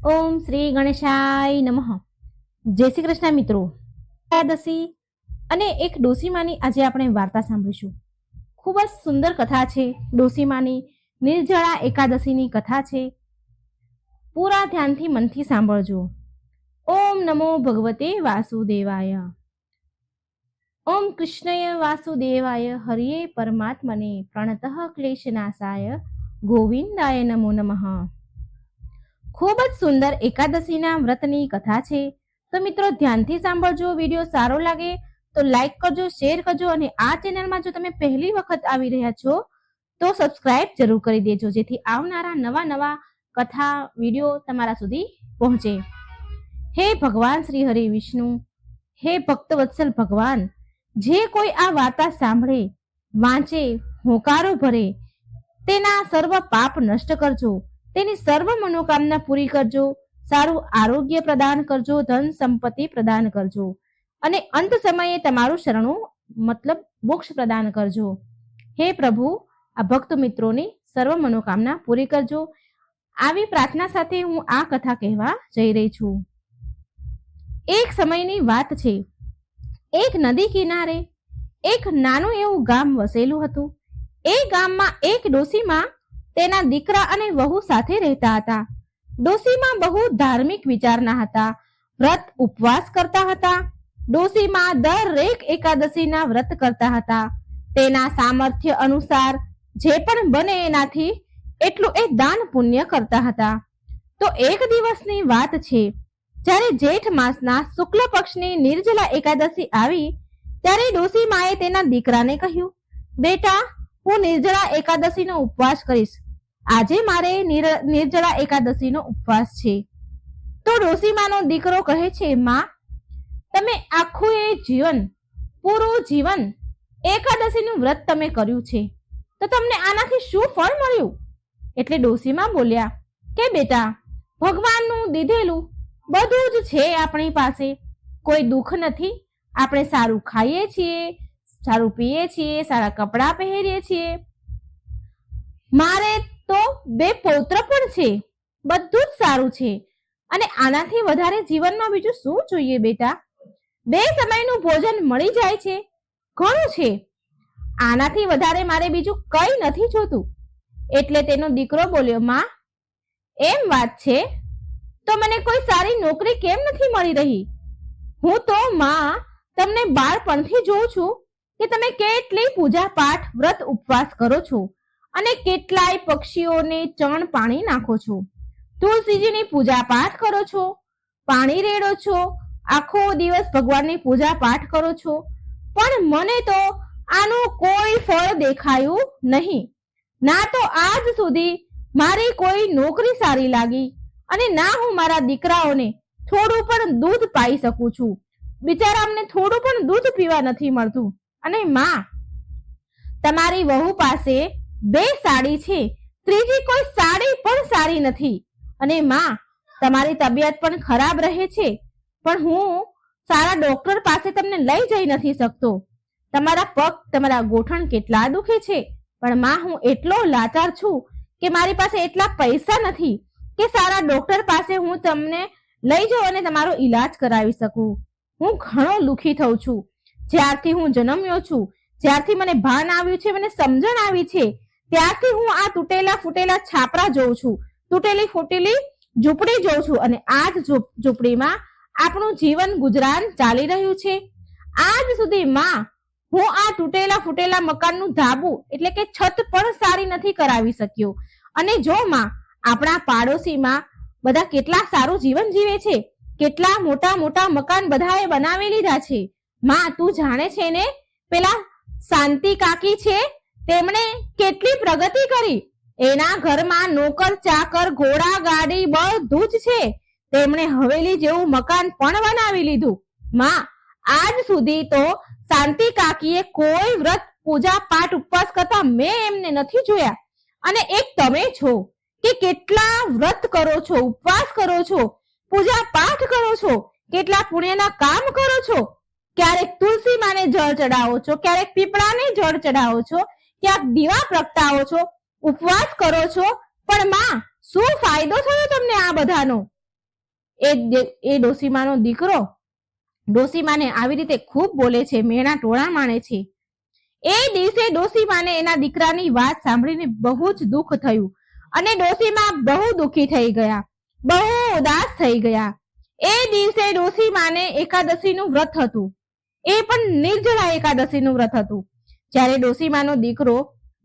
ઓમ શ્રી ગણેશાય નમઃ. જય શ્રી કૃષ્ણ મિત્રો. એકાદશી અને એક ડોસીમાની આજે આપણે વાર્તા સાંભળીશું. ખૂબ જ સુંદર કથા છે. ડોસીમાની નિર્જળા એકાદશીની કથા છે. પૂરા ધ્યાનથી મનથી સાંભળજો. ઓમ નમો ભગવતે વાસુદેવાય. ઓમ કૃષ્ણય વાસુદેવાય હરિયે પરમાત્મને પ્રણતઃ ક્લેશનાશાય ગોવિંદાય નમો નમઃ. ખૂબ જ સુંદર એકાદશીના વ્રતની કથા છે. તો મિત્રો ધ્યાનથી સાંભળજો. વિડીયો સારો લાગે તો લાઈક કરજો, શેર કરજો અને આ ચેનલમાં જો તમે પહેલી વખત આવી રહ્યા છો તો સબસ્ક્રાઇબ જરૂર કરી દેજો, જેથી આવનારા નવા કથા વિડીયો તમારા સુધી પહોંચે. હે ભગવાન શ્રી હરિ વિષ્ણુ, હે ભક્તવત્સલ ભગવાન, જે કોઈ આ વાર્તા સાંભળે, વાંચે, હોંકારો ભરે, તેના સર્વ પાપ નષ્ટ કરજો, તેની સર્વ મનોકામના પૂરી કરજો, સારું આરોગ્ય પ્રદાન કરજો, ધન સંપત્તિ પ્રદાન કરજો અને અંત સમયે તમારું શરણું મતલબ મોક્ષ પ્રદાન કરજો. હે પ્રભુ, આ ભક્ત મિત્રોની સર્વ મનોકામના પૂરી કરજો. આવી પ્રાર્થના સાથે હું આ કથા કહેવા જઈ રહી છું. એક સમયની વાત છે. એક નદી કિનારે એક નાનું એવું ગામ વસેલું હતું. એ ગામમાં એક ડોસીમાં તેના દીકરા અને વહુ સાથે રહેતા હતા. ડોસીમાં બહુ ધાર્મિક વિચારના હતા. વ્રત ઉપવાસ કરતા હતા. ડોસીમાં દરેક એકાદશીના વ્રત કરતા હતા. તેના સામર્થ્ય અનુસાર જે પણ બને એનાથી એટલું એ દાન પુણ્ય કરતા હતા. તો એક દિવસની વાત છે, જ્યારે જેઠ માસના શુક્લ પક્ષની નિર્જલા એકાદશી આવી ત્યારે ડોસીમાએ તેના દીકરાને કહ્યું, બેટા, હું નિર્જળા એકાદશીનો ઉપવાસ કરીશ. આજે મારે નિર્જળા એકાદશીનો ઉપવાસ છે. તો ડોસીમાનો દીકરો કહે છે, માં, તમે આખું એ જીવન, પૂરું જીવન એકાદશીનું વ્રત તમે કર્યું છે, તો તમને આનાથી શું ફળ મળ્યું? એટલે ડોસીમા બોલ્યા કે બેટા, ભગવાનનું દીધેલું બધું જ છે આપણી પાસે, કોઈ દુઃખ નથી. આપણે સારું ખાઈએ છીએ, સારું પીએ છીએ, સારા કપડાં પહેરીએ છીએ. મારે તો 2 પૌત્ર પણ છે, બધું જ સારું છે અને આનાથી વધારે જીવનમાં બીજું શું જોઈએ બેટા? 2 સમયનું ભોજન મળી જાય છે, ઘણું છે. આનાથી વધારે મારે બીજું કંઈ નથી જોતું. એટલે તેનો દીકરો બોલ્યો, માં, એમ વાત છે તો મને કોઈ સારી નોકરી કેમ નથી મળી રહી? હું તો માં તમને બાળપણથી જોઉં છું કે તમે કેટલી પૂજા પાઠ, વ્રત ઉપવાસ કરો છો અને કેટલાય પક્ષીઓને ચણ પાણી નાખો છો, તુલસીજીની પૂજા પાઠ કરો છો, પાણી રેડો છો, આખો દિવસ ભગવાનની પૂજા પાઠ કરો છો, પણ મને તો આનું કોઈ ફળ દેખાયું નહીં. ના તો આજ સુધી મારી કોઈ નોકરી સારી લાગી અને ના હું મારા દીકરાઓને થોડું પણ દૂધ પાઈ શકું છું. બિચારામને થોડું પણ દૂધ પીવા નથી મળતું. અને માં, તમારી વહુ પાસે 2 સાડી છે, ત્રીજી કોઈ સાડી પણ સારી નથી. અને માં, તમારી તબિયત પણ ખરાબ રહે છે, પણ હું સારા ડોક્ટર પાસે તમને લઈ જઈ નથી શકતો. તમારા પગ, તમારા ગોઠણ કેટલા દુખે છે, પણ માં, હું એટલો લાચાર છું કે મારી પાસે એટલા પૈસા નથી કે સારા ડોક્ટર પાસે હું તમને લઈ જાઉં અને તમારો ઈલાજ કરાવી શકું. હું ઘણો દુઃખી થઉં છું. જ્યારથી હું જન્મ્યો છું, જ્યારથી મને ભાન આવ્યું છે, મને સમજણ આવી છે, ત્યારથી હું આ તૂટેલા ફૂટેલા છાપરા જોઉં છું, તૂટેલી ફૂટેલી ઝૂંપડી જોઉં છું અને આ જ ઝૂંપડીમાં આપણું જીવન ગુજરાન ચાલી રહ્યું છે. આજ સુધી માં, હું આ તૂટેલા ફૂટેલા મકાનનું ધાબુ એટલે કે છત પણ સારી નથી કરાવી શક્યો. અને જો માં, આપણા પાડોશીમાં બધા કેટલા સારું જીવન જીવે છે, કેટલા મોટા મોટા મકાન બધાએ બનાવી લીધા છે. માં, તું જાણે છે ને, પેલા શાંતિ કાકી છે, તેમણે કેટલી પ્રગતિ કરી. એના ઘરમાં નોકર ચાકર, ઘોડા ગાડી બધું જ છે. તેમણે હવેલી જેવું મકાન પણ બનાવી લીધું. માં, આજ સુધી તો શાંતિ કાકીએ કોઈ વ્રત, પૂજા પાઠ, ઉપવાસ કરતા મેં એમને નથી જોયા. અને એક તમે છો કે કેટલા વ્રત કરો છો, ઉપવાસ કરો છો, પૂજા પાઠ કરો છો, કેટલા પુણ્યના કામ કરો છો. ક્યારેક તુલસી માને જળ ચડાવો છો, ક્યારેક પીપળાને જળ ચડાવો છો, ક્યાંક દીવા પ્રગટાવો છો, ઉપવાસ કરો છો, પણ માં, શું ફાયદો થયો તમને આ બધાનો? એ ડોસીમાનો દીકરો ડોસીમાને આવી રીતે ખૂબ બોલે છે, મેણા ટોળા માણે છે. એ દિવસે ડોસીમાને એના દીકરાની વાત સાંભળીને બહુ જ દુઃખ થયું અને ડોસીમા બહુ દુઃખી થઈ ગયા, બહુ ઉદાસ થઈ ગયા. એ દિવસે ડોસીમાને એકાદશીનું વ્રત હતું, એ પણ નિર્જળા એકાદશીનું વ્રત હતું. જ્યારે ડોસીમાનો દીકરો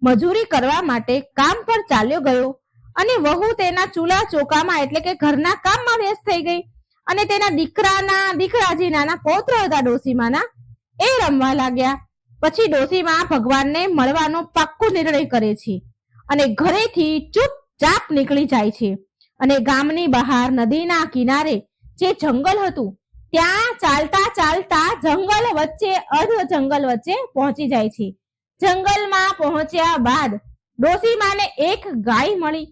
મજૂરી કરવા માટે કામ પર ચાલ્યો ગયો અને વહુ તેના ચૂલા ચોકામાં એટલે કે ઘરના કામમાં વ્યસ્ત થઈ ગઈ અને તેના દીકરા જે નાના પૌત્ર હતા ડોસીમાના, એ રમવા લાગ્યા. પછી ડોસીમા ભગવાનને મળવાનો પાક્કો નિર્ણય કરે છે અને ઘરેથી ચૂપચાપ નીકળી જાય છે અને ગામની બહાર નદીના કિનારે જે જંગલ હતું ત્યાં ચાલતા ચાલતા જંગલ વચ્ચે અર્ધ જંગલ વચ્ચે પહોંચી જાય છે. જંગલમાં પહોંચ્યા બાદ ડોસીમાને એક ગાય મળી.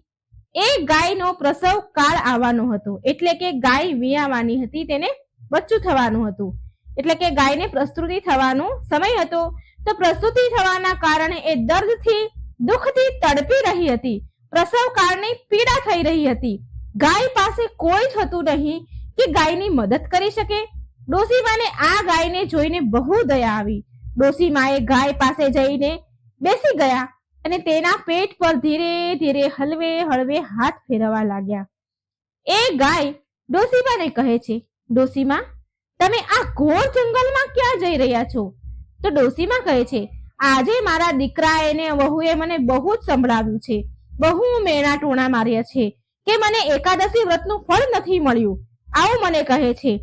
એ ગાયનો પ્રસવ કાળ આવવાનો હતો, એટલે કે ગાય વિયાવાની હતી, તેને બચ્ચું થવાનું હતું, એટલે કે ગાયને પ્રસ્તુતિ થવાનો સમય હતો. તો પ્રસ્તુતિ થવાના કારણે એ દર્દથી દુઃખથી તડપી રહી હતી, પ્રસવ કાળની પીડા થઈ રહી હતી. ગાય પાસે કોઈ થતું નહીં કે ગાયની મદદ કરી શકે. ડોસીમાને આ ગાયને જોઈને બહુ દયા આવી. ડોસીમાએ ગાય પાસે જઈને બેસી ગયા અને તેના પેટ પર ધીરે ધીરે હળવે હળવે હાથ ફેરવવા લાગ્યા. એ ગાય ડોસીમાને કહે છે, ડોસીમા, તમે આ ઘોર જંગલમાં ક્યાં જઈ રહ્યા છો? તો ડોસીમા કહે છે, આજે મારા દીકરાએ ને વહુએ મને બહુ જ સંભળાવ્યું છે, બહુ મેણા ટોણા માર્યા છે કે મને એકાદશી વ્રતનું ફળ નથી મળ્યું. આવું મને કહે છે.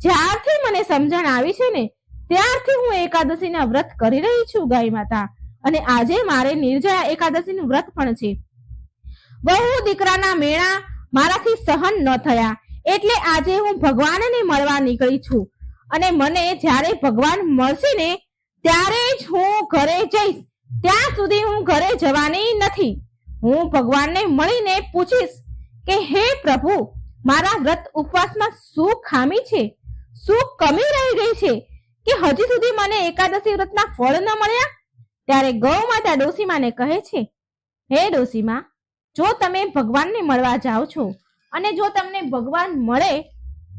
જ્યારથી મને સમજણ આવી છે ને ત્યારથી હું એકાદશીના વ્રત કરી રહી છું ગાય માતા, અને આજે મારે નિર્જળા એકાદશીનું વ્રત પણ છે. બહુ દીકરાના મેણા મારાથી સહન ન થયા એટલે આજે હું ભગવાનને મળવા નીકળી છું અને મને જ્યારે ભગવાન મળશે ને ત્યારે જ હું ઘરે જઈશ. ત્યાં સુધી હું ઘરે જવાની નથી. હું ભગવાનને મળીને પૂછીશ કે હે પ્રભુ, મારા વ્રત ઉપવાસમાં શું ખામી છે, શું કમી રહી ગઈ છે કે હજી સુધી મને એકાદશી વ્રતના ફળ ન મળ્યા? ત્યારે ગૌ માતા ડોસીમાને કહે છે, હે ડોસીમા, જો તમે ભગવાનને મળવા જાઓ છો અને જો તમને ભગવાન મળે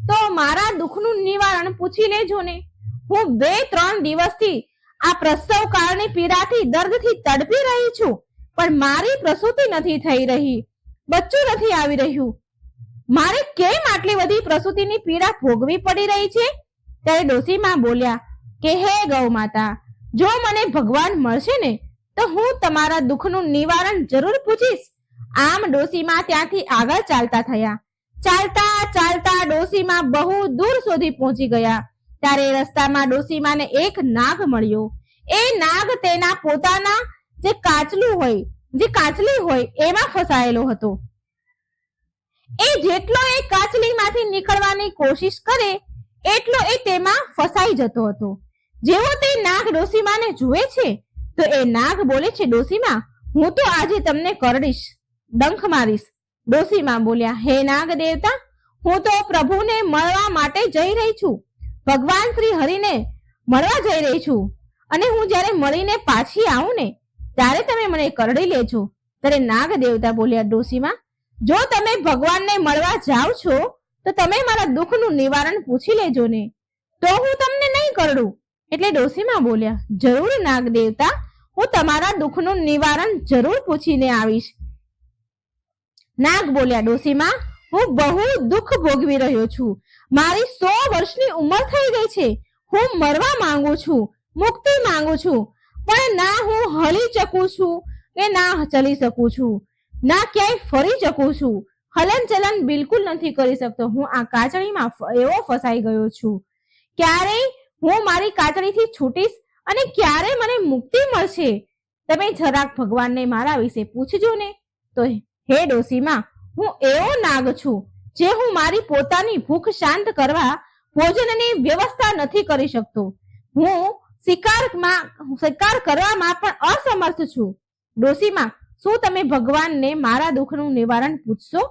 તો મારા દુઃખનું નિવારણ પૂછી લેજો ને. હું 2-3 દિવસથી આ પ્રસવ કાળની પીડાથી દર્દથી તડપી રહી છું, પણ મારી પ્રસૂતિ નથી થઈ રહી, બચ્ચું નથી આવી રહ્યું. મારે કેમ આટલી બધી પ્રસૂતિની પીડા ભોગવી પડી રહી છે? ત્યારે ડોસીમા બોલ્યા કે હે ગૌ માતા, જો મને ભગવાન મળશે ને તો હું તમારા દુઃખનું નિવારણ જરૂર પૂછીશ. આમ ડોસીમા ત્યાંથી આગળ ચાલતા થયા. ચાલતા ચાલતા ડોસીમા બહુ દૂર સુધી પહોંચી ગયા. ત્યારે રસ્તામાં ડોસીમાને એક નાગ મળ્યો. એ નાગ તેના પોતાના જે કાચલી હોય એમાં ફસાયેલો હતો. એ જેટલો એ કાચલીમાંથી નીકળવાની કોશિશ કરે એટલો એ તેમાં ફસાઈ જતો હતો. જેવો તે નાગ ડોસીમાને જુએ છે તો એ નાગ બોલે છે, ડોસીમા, હું તો આજે તમને કરડીશ, ડંખ મારીશ. ડોસીમા બોલ્યા, હે નાગ દેવતા, હું તો પ્રભુને મળવા માટે જઈ રહી છું, ભગવાન શ્રી હરિને મળવા જઈ રહી છું, અને હું જ્યારે મળીને પાછી આવું ને ત્યારે તમે મને કરડી લેજો. ત્યારે નાગ દેવતા બોલ્યા, ડોસીમા, જો તમે ભગવાનને મળવા જાઓ છો તો તમે મારા દુઃખનું નિવારણ પૂછી લેજો ને, તો હું તમને નહીં કરડું. એટલે ડોસીમા બોલ્યા, જરૂર નાગ દેવતા, હું તમારા દુઃખનું નિવારણ જરૂર પૂછીને આવીશ. નાગ બોલ્યા, ડોસીમા, હું બહુ દુઃખ ભોગવી રહ્યો છું, મારી 100 વર્ષની ઉંમર થઈ ગઈ છે, હું મરવા માંગુ છું, મુક્તિ માંગુ છું, પણ ના હું હલી શકું છું કે ના ચલી શકું છું, ના ક્યાંય ફરી શકું છું, હલન ચલન બિલકુલ નથી કરી શકતો. હું આ કાચળીમાં એવો ફસાઈ ગયો છું. ક્યારે હું મારી કાચળીથી છૂટીશ અને ક્યારે મને મુક્તિ મળશે? તમે જરાક ભગવાનને મારા વિશે પૂછજો ને. તો હે ડોસીમા, હું એવો નાગ છું જે હું મારી પોતાની ભૂખ શાંત કરવા ભોજનની વ્યવસ્થા નથી કરી શકતો. હું શિકાર કરવામાં પણ અસમર્થ છું. ડોસીમા, શું તમે ભગવાનને મારા દુઃખનું નિવારણ પૂછશો?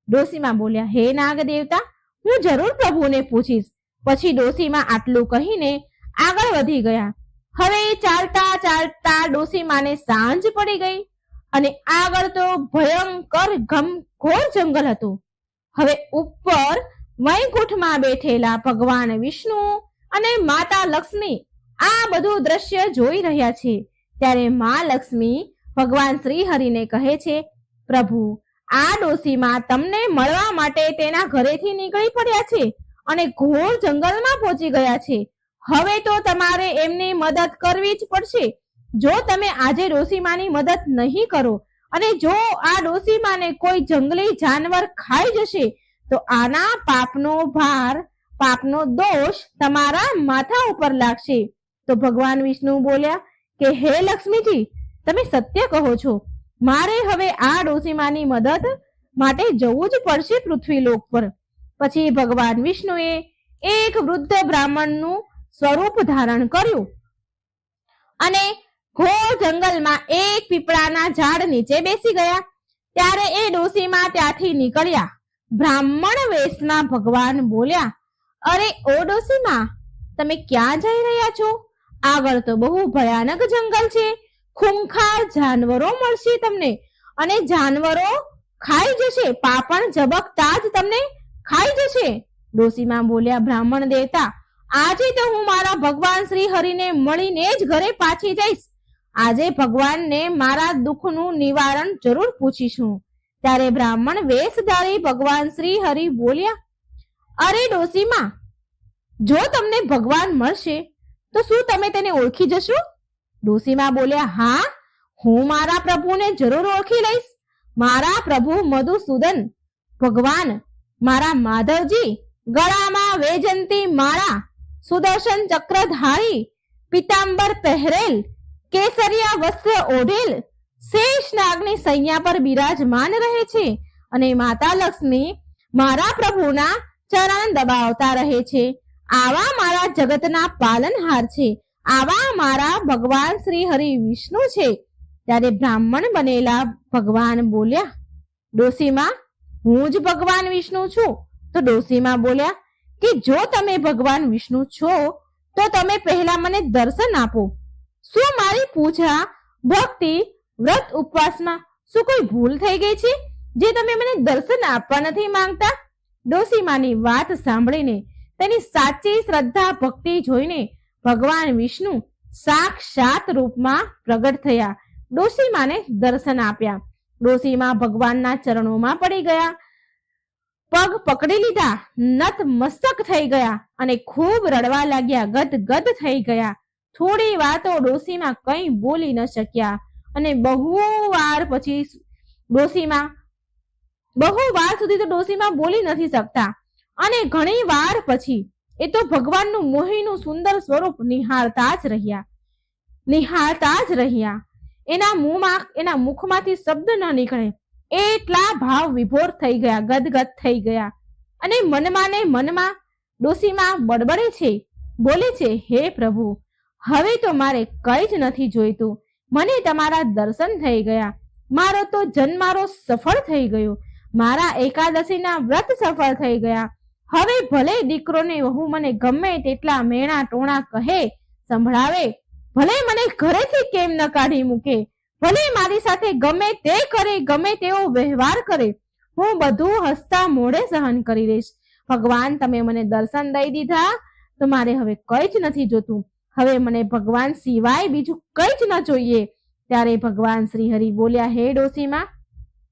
ડોસીમા બોલ્યા, હે નાગ દેવતા, હું જરૂર પ્રભુને પૂછીશ. પછી ડોસીમા આટલું કહીને આગળ વધી ગયા. હવે ચાલતા ચાલતા ડોસીમાને સાંજ પડી ગઈ અને આગળ તો ભયંકર ઘોર જંગલ હતું. હવે ઉપર વૈકુંઠમાં બેઠેલા ભગવાન વિષ્ણુ અને માતા લક્ષ્મી આ બધું દ્રશ્ય જોઈ રહ્યા છે. ત્યારે માં લક્ષ્મી ભગવાન શ્રી હરિને કહે છે, પ્રભુ, આ ડોશીમાં તમને મળવા માટે તેના ઘરેથી નીકળી પડ્યા છે અને ઘોર જંગલમાં પહોંચી ગયા છે. હવે તો તમારે એમની મદદ કરવી જ પડશે. જો તમે આજે ડોશીમાની મદદ નહીં કરો અને જો આ ડોશીમાને કોઈ જંગલી જાનવર ખાઈ જશે તો આના પાપનો ભાર, પાપનો દોષ તમારા માથા ઉપર લાગશે. તો ભગવાન વિષ્ણુ બોલ્યા કે હે લક્ષ્મીજી, તમે સત્ય કહો છો. મારે હવે આ ડોશીમાની મદદ માટે જવું જ પડશે પૃથ્વીલોક પર. પછી ભગવાન વિષ્ણુએ એક વૃદ્ધ બ્રાહ્મણનું સ્વરૂપ ધારણ કર્યું અને ઘોર જંગલમાં એક પીપળાના ઝાડ નીચે બેસી ગયા. ત્યારે એ ડોશીમાં ત્યાંથી નીકળ્યા. બ્રાહ્મણ વેશમાં ભગવાન બોલ્યા, અરે ઓ ડોશીમાં, તમે ક્યાં જઈ રહ્યા છો? આગળ તો બહુ ભયાનક જંગલ છે. ખૂંખાર જાનવરો મળશે તમને અને જાનવરો ખાઈ જશે. પાપણ ઝબકતા જ તમને ખાઈ જશે. ડોશીમાં બોલ્યા, બ્રાહ્મણ દેવતા, આજે તો હું મારા ભગવાન શ્રી હરિને મળીને જ ઘરે પાછી જઈશ. આજે ભગવાનને મારા દુઃખનું નિવારણ જરૂર પૂછીશું. ત્યારે બ્રાહ્મણ વેશધારી ભગવાન શ્રી હરિ બોલ્યા, અરે ડોશીમાં, જો તમને ભગવાન મળશે તો શું તમે તેને ઓળખી જશો? ડોશીમાં બોલ્યા, હા, હું મારા પ્રભુને જરૂર ઓળખી લઈશ. મારા પ્રભુ મધુસૂદન ભગવાન, મારા માધવજી, ગળામાં વૈજયંતી માળા, સુદર્શન ચક્રધારી, પીતાંબર પહેરેલ, કેસરિયા વસ્ત્ર ઓઢેલ, શેષ નાગની સૈયા પર બિરાજમાન રહે છે અને માતા લક્ષ્મી મારા પ્રભુના ચરણ દબાવતા રહે છે. આવા મારા જગતના પાલનહાર છે. આવા મારા ભગવાન શ્રી હરિ વિષ્ણુ છે. ત્યારે બ્રાહ્મણ બનેલા ભગવાન બોલ્યા, ડોશીમાં, હું જ ભગવાન વિષ્ણુ છું. તો ડોશીમાં બોલ્યા કે જો તમે ભગવાન વિષ્ણુ છો તો તમે પહેલા મને દર્શન આપો. શું મારી પૂજા, ભક્તિ, વ્રત, ઉપવાસમાં શું કોઈ ભૂલ થઈ ગઈ છે જે તમે મને દર્શન આપવા નથી માંગતા? ડોશીમાની વાત સાંભળીને, તેની સાચી શ્રદ્ધા ભક્તિ જોઈને ભગવાન વિષ્ણુ સાક્ષાત રૂપમાં પ્રગટ થયા. ડોશીમાને દર્શન આપ્યા. ડોશીમા ભગવાનના ચરણોમાં પડી ગયા, પગ પકડી લીધા, નત મસ્તક થઈ ગયા અને ખૂબ રડવા લાગ્યા, ગદગદ થઈ ગયા. થોડી વાર તો ડોશીમા કંઈ બોલી ન શક્યા અને બહુ વાર સુધી તો ડોશીમા બોલી નથી શકતા અને ઘણી વાર પછી એ તો ભગવાનનું મોહીનું સુંદર સ્વરૂપ નિહાળતા જ રહ્યા. એના મુખમાંથી શબ્દ ન નીકળે એટલા ભાવ વિભોર થઈ ગયા, ગદગદ થઈ ગયા. અને મનમાં ડોશીમા બડબડે છે, બોલે છે, હે પ્રભુ, હવે તો મારે કંઈ જ નથી જોઈતું. મને તમારા દર્શન થઈ ગયા. મારો તો જન્મારો સફળ થઈ ગયો. મારા એકાદશીના વ્રત સફળ થઈ ગયા. હવે ભલે દીકરોને વહુ મને ગમે તેટલા મેણા ટોણા કહે, સંભળાવે, ભલે મને ઘરેથી કેમ ન કાઢી મૂકે, ભલે મારી સાથે ગમે તે કરે, ગમે તેવો વ્યવહાર કરે, હું બધું હસતા મોઢે સહન કરી લઈશ. ભગવાન, તમે મને દર્શન દઈ દીધા તો મારે હવે કંઈ જ નથી જોતું. હવે મને ભગવાન સિવાય બીજું કંઈ જ ન જોઈએ. ત્યારે ભગવાન શ્રી હરિ બોલ્યા, હે ડોશીમાં,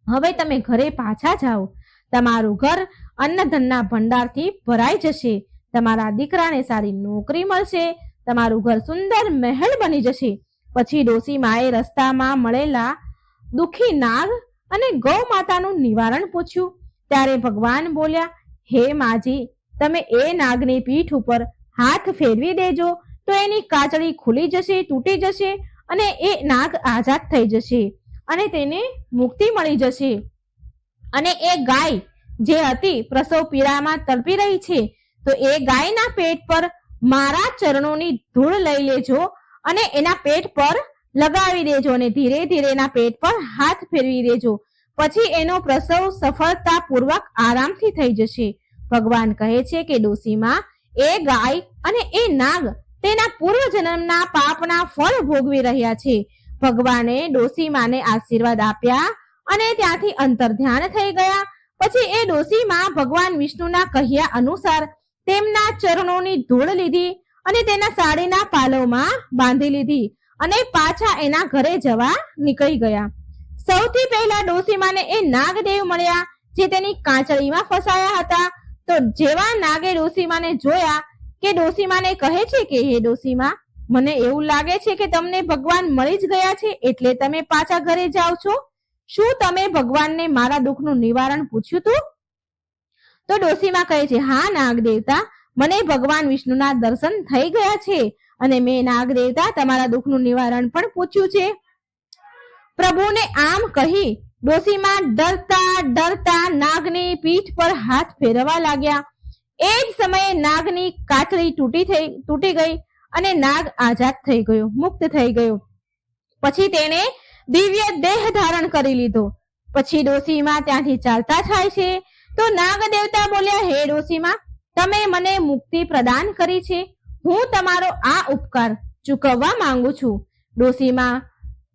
હવે તમે ઘરે પાછા જાઓ. તમારું ઘર અન્નધનના ભંડારથી ભરાઈ જશે. તમારા દીકરાને સારી નોકરી મળશે. તમારું ઘર સુંદર મહેલ બની જશે. પછી ડોશીમાએ રસ્તામાં મળેલા દુખી નાગ અને ગૌ માતાનું નિવારણ પૂછ્યું. ત્યારે ભગવાન બોલ્યા, હે માજી, તમે એ નાગની પીઠ ઉપર હાથ ફેરવી દેજો તો એની કાચળી ખુલી જશે, તૂટી જશે અને એ નાગ આઝાદ થઈ જશે અને તેને મુક્તિ મળી જશે. અને એ ગાય જે હતી પ્રસવ પીડામાં તડપી રહી છે, તો એ ગાયના પેટ પર મારા ચરણોની ધૂળ લઈ લેજો અને એના પેટ પર લગાવી દેજો અને ધીરે ધીરે એના પેટ પર હાથ ફેરવી દેજો. પછી એનો પ્રસવ સફળતાપૂર્વક આરામથી થઈ જશે. ભગવાન કહે છે કે ડોશીમાં, એ ગાય અને એ નાગ તેના પૂર્વ જન્મના પાપના ફળ ભોગવી રહ્યા છે. ભગવાને ડોશીમાને આશીર્વાદ આપ્યા અને ત્યાંથી અંતર્ધ્યાન થઈ ગયા પછી એ ડોશીમાં ભગવાન વિષ્ણુના કહ્યા અનુસાર તેમના ચરણોની ધૂળ લીધી અને તેના સાડીના પાલવમાં બાંધી લીધી અને પાછા એના ઘરે જવા નીકળી ગયા. સૌથી પહેલા ડોશીમાને એ નાગદેવ મળ્યા જે તેની કાંચળીમાં ફસાયા હતા. તો જેવા નાગે ડોશીમાને જોયા કે ડોશીમાને કહે છે કે હે ડોશીમા, મને એવું લાગે છે કે તમને ભગવાન મળી જ ગયા છે એટલે તમે પાછા ઘરે જાઓ છો. શું તમે ભગવાનને મારા દુઃખનું નિવારણ પૂછ્યું તું? તો ડોશીમા કહે છે, હા નાગ દેવતા, મને ભગવાન વિષ્ણુના દર્શન થઈ ગયા છે અને મેં નાગ દેવતા તમારા દુઃખનું નિવારણ પણ પૂછ્યું છે. પ્રભુને આમ કહી ડોશીમા ડરતા ડરતા નાગની પીઠ પર હાથ ફેરવવા લાગ્યા. એ જ સમયે નાગની કાતરી તૂટી ગઈ અને નાગ આઝાદ થઈ ગયો, મુક્ત થઈ ગયો. પછી તેણે દિવ્ય દેહ ધારણ કરી લીધો. પછી ડોશીમા ત્યાંથી ચાલતા થાય છે. તો નાગ દેવતા બોલ્યા, હે ડોશીમા, તમે મને મુક્તિ પ્રદાન કરી છે, હું તમારો આ ઉપકાર ચૂકવવા માંગુ છું. ડોશીમા,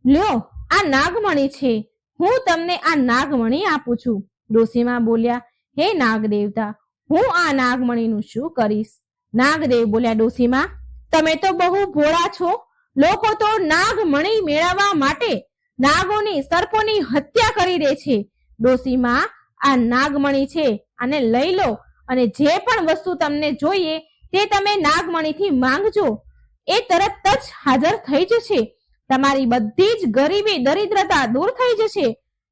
લ્યો આ નાગમણી છે, હું તમને આ નાગમણી આપું છું. ડોશીમા બોલ્યા, હે નાગ દેવતા, હું આ નાગમણીનું શું કરીશ? નાગદેવ બોલ્યા, ડોશીમા, તમે તો બહુ ભોળા છો. લોકો તો નાગમણી મેળવવા માટે નાગોની સર્પોની હત્યા કરી દે છે. ડોશીમા, આ નાગમણી છે, આને લઈ લો અને જે પણ વસ્તુ તમને જોઈએ તે તમે નાગમણીથી માંગજો, એ તરત જ હાજર થઈ જશે. તમારી બધી જ ગરીબી દરિદ્રતા દૂર થઈ જશે.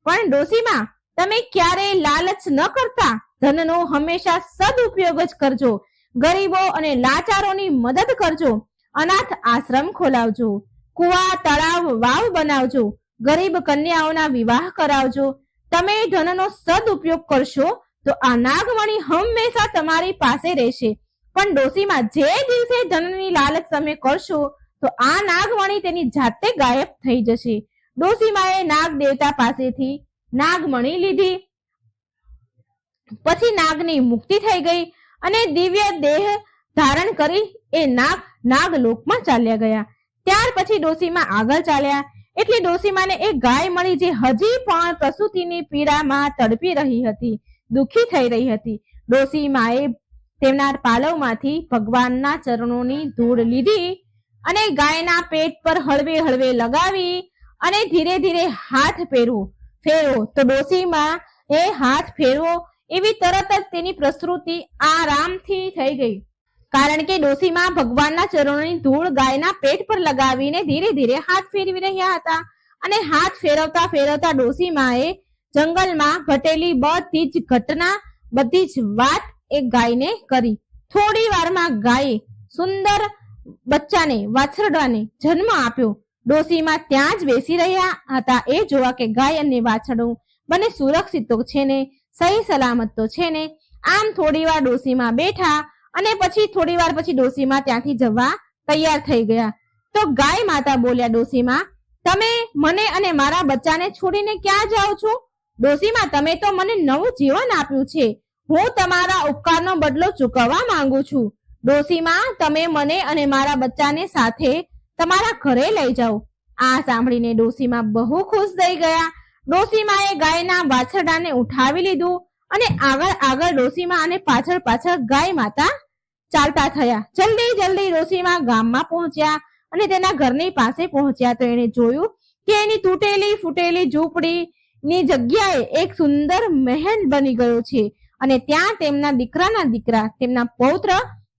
પણ ડોશીમા, તમે ક્યારેય લાલચ ન કરતા, ધનનો હંમેશા સદુપયોગ જ કરજો. ગરીબો અને લાચારોની મદદ કરજો. અનાથ આશ્રમ ખોલાવજો, કુવા તળાવ વાવ બનાવજો, ગરીબ કન્યાઓના વિવાહ કરાવજો. તમે ધનનો સદુપયોગ કરશો તો આ નાગમણી હંમેશા તમારી પાસે રહેશે. પણ ડોશીમા, જે દિવસે ધનની લાલચ તમે કરશો તો આ નાગમણી તેની જાતે ગાયબ થઈ જશે. ડોશીમાએ નાગ દેવતા પાસેથી નાગમણી લીધી. પછી નાગની મુક્તિ થઈ ગઈ અને દિવ્ય દેહ ધારણ કરી એ નાગલોકમાં ચાલ્યા ગયા. ત્યાર પછી ડોશીમા આગળ ચાલ્યા એટલે ડોશીમાને એક ગાય મળી જે હજી પણ પ્રસૂતિની પીડામાં તડપી રહી હતી, દુઃખી થઈ રહી હતી. ડોશીમાએ તેમના પાલવમાંથી ભગવાનના ચરણોની ધૂળ લીધી અને ગાયના પેટ પર હળવે હળવે લગાવી અને ધીરે ધીરે હાથ ફેરવો. તો ડોશીમા એ હાથ ફેરવો એવી તરત જ તેની પ્રસૂતિ આરામથી થઈ ગઈ. કારણ કે ડોશીમા ભગવાનના ચરણોની ધૂળ ગાયના પેટ પર લગાવીને ધીરે ધીરે હાથ ફેરવી રહ્યા હતા. અને હાથ ફેરવતા ફેરવતા ડોશીમાએ જંગલમાં ઘટેલી બધી જ ઘટના, બધી જ વાત એક ગાયને કરી. થોડી વારમાં ગાયે સુંદર બચ્ચાને, વાછરડાને જન્મ આપ્યો. ડોશીમા ત્યાં જ બેસી રહ્યા હતા એ જોવા કે ગાય અને વાછરડું બંને સુરક્ષિત તો છે ને, સહી સલામત તો છે ને. આમ થોડી વાર ડોશીમા બેઠા અને પછી થોડી વાર પછી ડોશીમા ત્યાંથી જવા તૈયાર થઈ ગયા. તો ગાય માતા બોલ્યા, ડોશીમા, તમે મને અને મારા બચ્ચાને છોડીને ક્યાં જાઓ છો? ડોશીમા, તમે તો મને નવું જીવન આપ્યું છે, હું તમારા ઉપકારનો બદલો ચૂકવવા માંગુ છું. ડોશીમા, તમે મને અને મારા બચ્ચાને સાથે તમારા ઘરે લઈ જાઓ. આ સાંભળીને ડોશીમા બહુ ખુશ થઈ ગયા. ડોશીમાએ ગાયના વાછરડાને ઉઠાવી લીધું અને આગળ આગળ ડોશીમા અને પાછળ પાછળ ગાય માતા ચાલતા થયા. જલ્દી જલ્દી ડોશીમા ગામમાં પહોંચ્યા અને તેના ઘરની પાસે પહોંચ્યા તો એને જોયું કે એની તૂટેલી ફૂટેલી ઝૂંપડીની જગ્યાએ એક સુંદર મહેલ બની ગયો છે અને ત્યાં તેમના દીકરાના દીકરા, તેમના પૌત્ર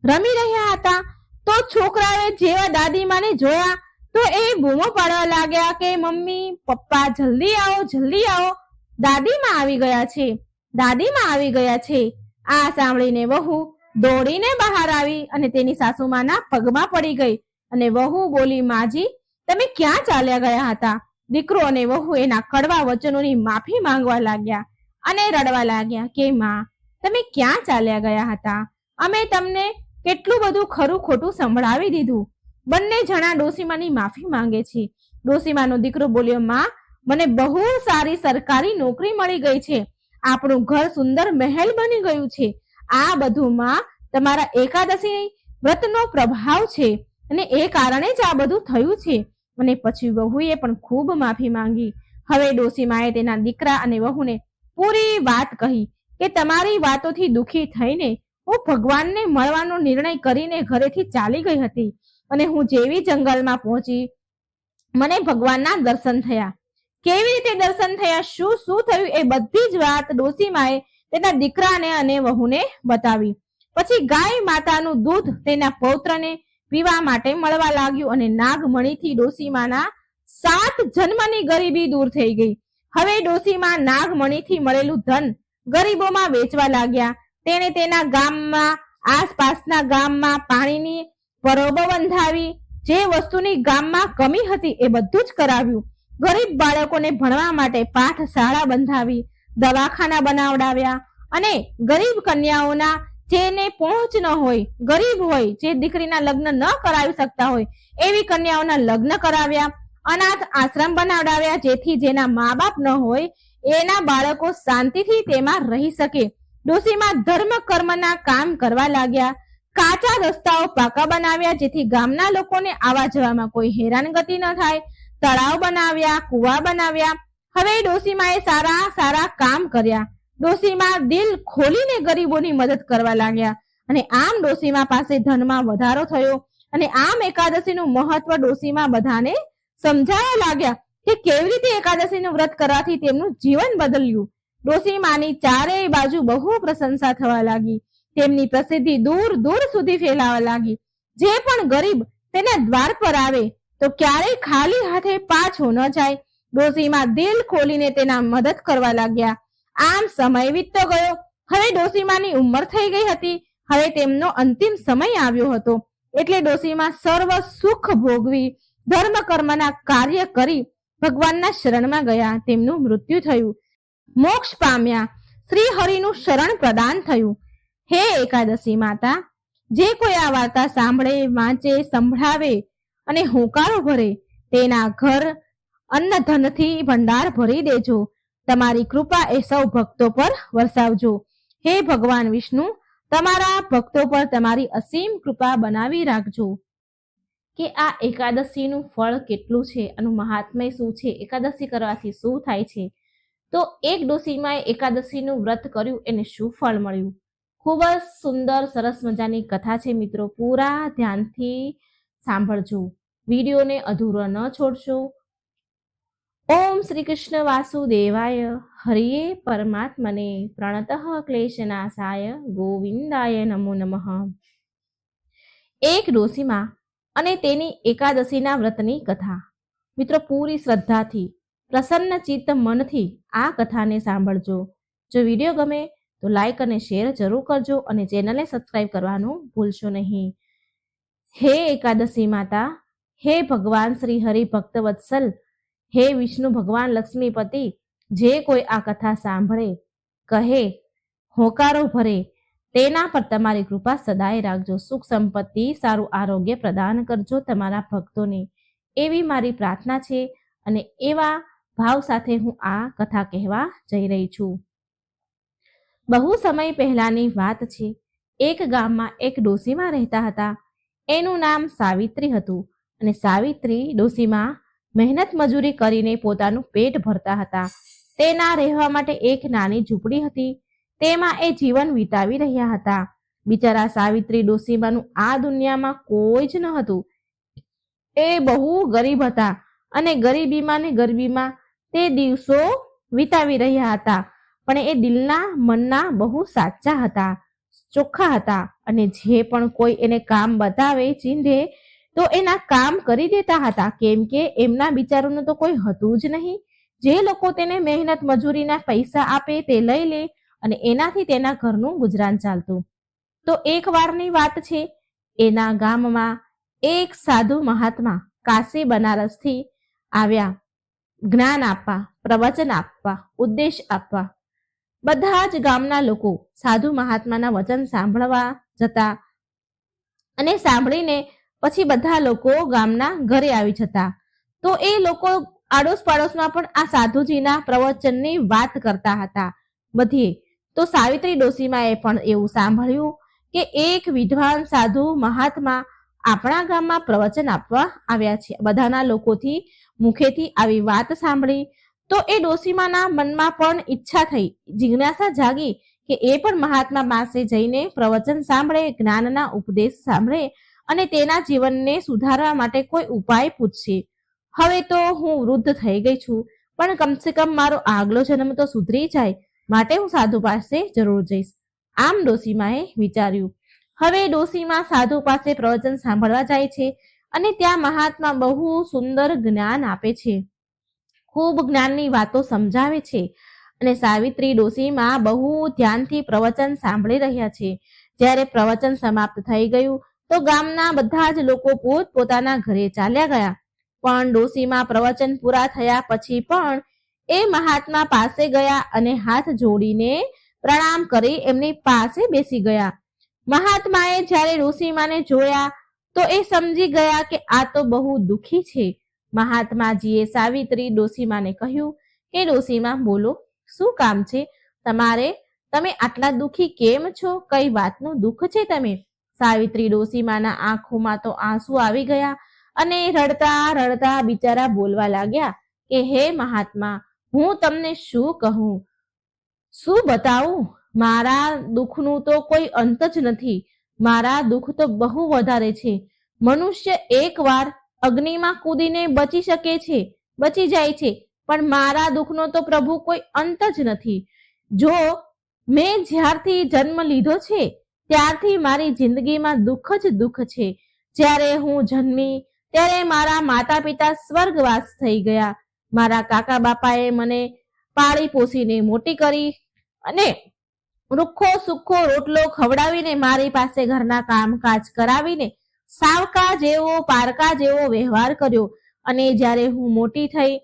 રમી રહ્યા હતા. તો છોકરાએ જેવા દાદીમાને જોયા તો એ બૂમો પાડવા લાગ્યા કે મમ્મી, પપ્પા, જલ્દી આવો, જલ્દી આવો, દાદીમા આવી ગયા છે, દાદીમા આવી ગયા છે. આ સાંભળીને વહુ દોડીને બહાર આવી અને તેની સાસુમાના પગમાં પડી ગઈ અને વહુ બોલી, માજી, તમે ક્યાં ચાલ્યા ગયા હતા? દીકરો અને વહુ એના કડવા વચનોની માફી માંગવા લાગ્યા અને રડવા લાગ્યા કે માં, તમે ક્યાં ચાલ્યા ગયા હતા? અમે તમને કેટલું બધું ખરું ખોટું સંભળાવી દીધું. બંને જણા ડોશીમાની માફી માંગે છે. ડોશીમાનો દીકરો બોલ્યો, માં, મને બહુ સારી સરકારી નોકરી મળી ગઈ છે, આપણું ઘર સુંદર મહેલ બની ગયું છે. આ બધુંમાં તમારા એકાદશી વ્રતનો પ્રભાવ છે અને એ કારણે જ આ બધું થયું છે. અને પછી વહુએ પણ ખૂબ માફી માંગી. હવે ડોશીમાએ તેના દીકરા અને વહુને પૂરી વાત કહી કે તમારી વાતોથી દુઃખી થઈને હું ભગવાનને મળવાનો નિર્ણય કરીને ઘરેથી ચાલી ગઈ હતી અને હું જેવી જંગલમાં પહોંચી મને ભગવાનના દર્શન થયા. કેવી રીતે દર્શન થયા, શું શું થયું, એ બધી જ વાત ડોસીમાએ તેના દીકરાને અને વહુને બતાવી. પછી ગાય માતાનું દૂધ તેના પૌત્રને પીવા માટે મળવા લાગ્યું અને નાગમણીથી ડોસીમાના 7 જન્મની ગરીબી દૂર થઈ ગઈ. હવે ડોસીમા નાગમણીથી મળેલું ધન ગરીબોમાં વેચવા લાગ્યા. તેણે તેના ગામમાં, આસપાસના ગામમાં પાણીની પરબો બંધાવી. જે વસ્તુની ગામમાં કમી હતી એ બધું જ કરાવ્યું. ગરીબ બાળકોને ભણવા માટે પાઠશાળા બંધાવી, દવાખાના બનાવડાવ્યા અને ગરીબ કન્યાઓના, જેને પહોંચ ન હોય, ગરીબ હોય, જે દીકરીના લગ્ન ન કરાવી શકતા હોય એવી કન્યાઓના લગ્ન કરાવ્યા. અનાથ આશ્રમ બનાવડાવ્યા, જેથી જેના મા બાપ ન હોય એના બાળકો શાંતિથી તેમાં રહી શકે. ડોસીમાં ધર્મ કર્મના કામ કરવા લાગ્યા. કાચા રસ્તાઓ પાકા બનાવ્યા, જેથી ગામના લોકોને આવવા જવામાં કોઈ હેરાનગતિ ન થાય. તળાવ બનાવ્યા, કુવા બનાવ્યા. હવે ડોસીમાએ સારા સારા કામ કર્યા. ડોસીમા દિલ ખોલીને ગરીબોની મદદ કરવા લાગ્યા અને આમ ડોસીમા પાસે ધનમાં વધારો થયો અને આમ એકાદશીનું મહત્વ ડોસીમા બધાને સમજાવવા લાગ્યા કે કેવી રીતે એકાદશીનું વ્રત કરવાથી તેમનું જીવન બદલ્યું. ડોસીમાની ચારેય બાજુ બહુ પ્રશંસા થવા લાગી. તેમની પ્રસિદ્ધિ દૂર દૂર સુધી ફેલાવા લાગી. જે પણ ગરીબ તેના દ્વાર પર આવે તો ક્યારેય ખાલી હાથે પાછો ન જાય. ડોસીમા દિલ ખોલીને તેના મદદ કરવા લાગ્યા. આમ સમય વીતતો ગયો. હવે ડોસીમાની ઉંમર થઈ ગઈ હતી. હવે તેમનો અંતિમ સમય આવ્યો હતો. એટલે ડોસીમા સર્વ સુખ ભોગવી ધર્મ કર્મના કાર્ય કરી ભગવાનના શરણમાં ગયા. તેમનું મૃત્યુ થયું. મોક્ષ પામ્યા. શ્રી હરિનું શરણ પ્રદાન થયું. હે એકાદશી માતા, જે કોઈ આ વાર્તા સાંભળે, વાંચે, સંભળાવે અને હોંકારો ભરે તેના ઘર અન્ન ધનથી ભંડાર ભરી દેજો. તમારી કૃપા એ સૌ ભક્તો પર વરસાવજો. હે ભગવાન વિષ્ણુ, તમારા ભક્તો પર તમારી અસીમ કૃપા બનાવી રાખજો. કે આ એકાદશીનું ફળ કેટલું છે, આનું મહાત્મ્ય શું છે, એકાદશી કરવાથી શું થાય છે. તો એક ડોસીમાએ એકાદશીનું વ્રત કર્યું, એને શું ફળ મળ્યું. ખૂબ જ સુંદર સરસ મજાની કથા છે મિત્રો. પૂરા ધ્યાનથી સાંભળજો, વિડીયોને અધૂરો ન છોડશો. ઓમ શ્રી કૃષ્ણ વાસુદેવાય હરિયે પરમાત્મને પ્રણતઃ ક્લેશનાશાય ગોવિંદાય નમો નમઃ. એક ડોસીમા અને તેની એકાદશીના વ્રતની કથા. મિત્રો, પૂરી શ્રદ્ધાથી, પ્રસન્ન ચિત્ત મનથી આ કથાને સાંભળજો. જો વિડીયો ગમે તો લાઈક અને શેર જરૂર કરજો અને ચેનલને સબસ્ક્રાઇબ કરવાનું ભૂલશો નહીં. હે એકાદશી માતા, હે ભગવાન શ્રી હરિ ભક્ત વત્સલ, હે વિષ્ણુ ભગવાન લક્ષ્મીપતિ, જે કોઈ આ કથા સાંભળે, કહે, હોકારો ભરે, તેના પર તમારી કૃપા સદાય રાખજો. સુખ સંપત્તિ, સારું આરોગ્ય પ્રદાન કરજો તમારા ભક્તોને, એવી મારી પ્રાર્થના છે. અને એવા ભાવ સાથે હું આ કથા કહેવા જઈ રહી છું. બહુ સમય પહેલાની વાત છે. એક ગામમાં એક ડોસીમા રહેતા હતા. એનું નામ સાવિત્રી હતું અને સાવિત્રી ડોસીમા મહેનત મજૂરી કરીને પોતાનું પેટ ભરતા હતા. તેના રહેવા માટે એક નાની ઝૂંપડી હતી. તેમાં એ જીવન વિતાવી રહ્યા હતા. બિચારા સાવિત્રી ડોસીમાનું આ દુનિયામાં કોઈ જ ન હતું. એ બહુ ગરીબ હતા અને ગરીબીમાં ને ગરીબીમાં તે દિવસો વિતાવી રહ્યા હતા. પણ એ દિલના મનના બહુ સાચા હતા, ચોખ્ખા હતા અને જે પણ કોઈ એને કામ બતાવે, ચીંધે તો એના કામ કરી દેતા હતા. કેમ કે એમના બિચારોનું તો કોઈ હતું જ નહીં. જે લોકો તેને મહેનત મજૂરીના પૈસા આપે તે લઈ લે અને એનાથી તેના ઘરનું ગુજરાન ચાલતું. તો એક વારની વાત છે. એના ગામમાં એક સાધુ મહાત્મા કાશી બનારસથી આવ્યા, જ્ઞાન આપવા, પ્રવચન આપવા, ઉપદેશ આપવા. બધા જ ગામના લોકો સાધુ મહાત્માના વચન સાંભળવા જતા અને સાંભળીને પછી બધા લોકો ગામના ઘરે આવી જતા. તો એ લોકો આડોશ પાડોશમાં પણ આ સાધુજીના પ્રવચનની વાત કરતા હતા બધીએ. તો સાવિત્રી ડોસીમાએ પણ એવું સાંભળ્યું કે એક વિદ્વાન સાધુ મહાત્મા આપણા ગામમાં પ્રવચન આપવા આવ્યા છે. બધાના લોકોથી મુખેથી આવી વાત સાંભળી તો એ ડોસીમાના મનમાં પણ ઈચ્છા થઈ, જિજ્ઞાસા જાગી કે એ પણ મહાત્મા પાસે જઈને પ્રવચન સાંભળે, જ્ઞાનના ઉપદેશ સાંભળે અને તેના જીવનને સુધારવા માટે કોઈ ઉપાય પૂછશે. હવે તો હું વૃદ્ધ થઈ ગઈ છું, પણ કમસે કમ મારો આગલો જન્મ તો સુધરી જાય, માટે હું સાધુ પાસે જરૂર જઈશ. આમ ડોસીમાએ વિચાર્યું. હવે ડોસીમા સાધુ પાસે પ્રવચન સાંભળવા જાય છે અને ત્યાં મહાત્મા બહુ સુંદર જ્ઞાન આપે છે, ખૂબ જ્ઞાનની વાતો સમજાવે છે અને સાવિત્રી ડોસીમા બહુ ધ્યાનથી પ્રવચન સાંભળી રહ્યા છે. જ્યારે પ્રવચન સમાપ્ત થઈ ગયું તો ગામના બધા જ લોકો પોત પોતાના ઘરે ચાલ્યા ગયા. પણ ડોસીમા પ્રવચન પૂરા થયા પછી પણ એ મહાત્મા પાસે ગયા અને હાથ જોડીને પ્રણામ કરી એમની પાસે બેસી ગયા. મહાત્માએ જ્યારે ડોસીમાને જોયા તો એ સમજી ગયા કે આ તો બહુ દુઃખી છે. મહાત્માજીએ સાવિત્રી ડોસીમાને કહ્યું કે ડોસીમા, બોલો, શું કામ છે તમારે? તમે આટલા દુઃખી કેમ છો? કઈ વાતનું દુઃખ છે તમે? સાવિત્રી ડોસીમાના આંખોમાં તો આંસુ આવી ગયા અને રડતા રડતા બિચારા બોલવા લાગ્યા કે હે મહાત્મા, હું તમને શું કહું, શું બતાવું? મારા દુઃખનું તો કોઈ અંત જ નથી. મારા દુઃખ તો બહુ વધારે છે. મનુષ્ય એકવાર અગ્નિમાં કૂદીને બચી શકે છે, બચી જાય છે, પણ મારા દુઃખનો તો પ્રભુ કોઈ અંત જ નથી. જો મેં જ્યારથી જન્મ લીધો છે ત્યારથી મારી જિંદગીમાં દુઃખ જ દુઃખ છે. જ્યારે હું જન્મી ત્યારે મારા માતા પિતા સ્વર્ગવાસ થઈ ગયા. મારા કાકા બાપાએ મને પાળી પોસીને મોટી કરી અને રૂખો સુખો રોટલો ખવડાવીને મારી પાસે ઘરના કામકાજ કરાવીને સાવકા જેવો પારકા જેવો વ્યવહાર કર્યો અને જ્યારે હું મોટી થઈ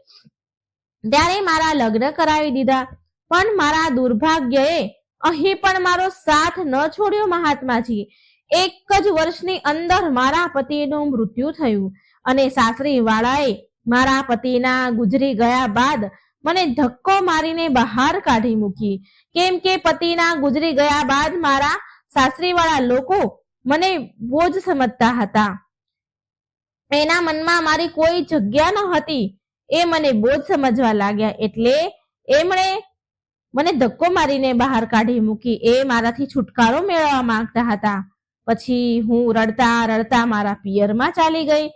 ત્યારે મારા લગ્ન કરાવી દીધા. પણ મારા દુર્ભાગ્યએ અહીં પણ મારો સાથ ન છોડ્યો. મહાત્માજી, એક જ વર્ષની અંદર મારા પતિનું મૃત્યુ થયું અને સાસરી વાળાએ મારા પતિના ગુજરી ગયા બાદ મને ધક્કો મારીને બહાર કાઢી મૂકી. કેમ કે પતિના ગુજરી ગયા બાદ મારા સાસરી વાળા લોકો મને બોજ સમજતા હતા. એના મનમાં મારી કોઈ જગ્યા ન હતી. એ મને બોજ સમજવા લાગ્યા એટલે એમણે મને ધક્કો મારીને બહાર કાઢી મૂકી. એ મારાથી છુટકારો મેળવવા માંગતા હતા. પછી હું રડતા રડતા મારા પિયરમાં ચાલી ગઈ.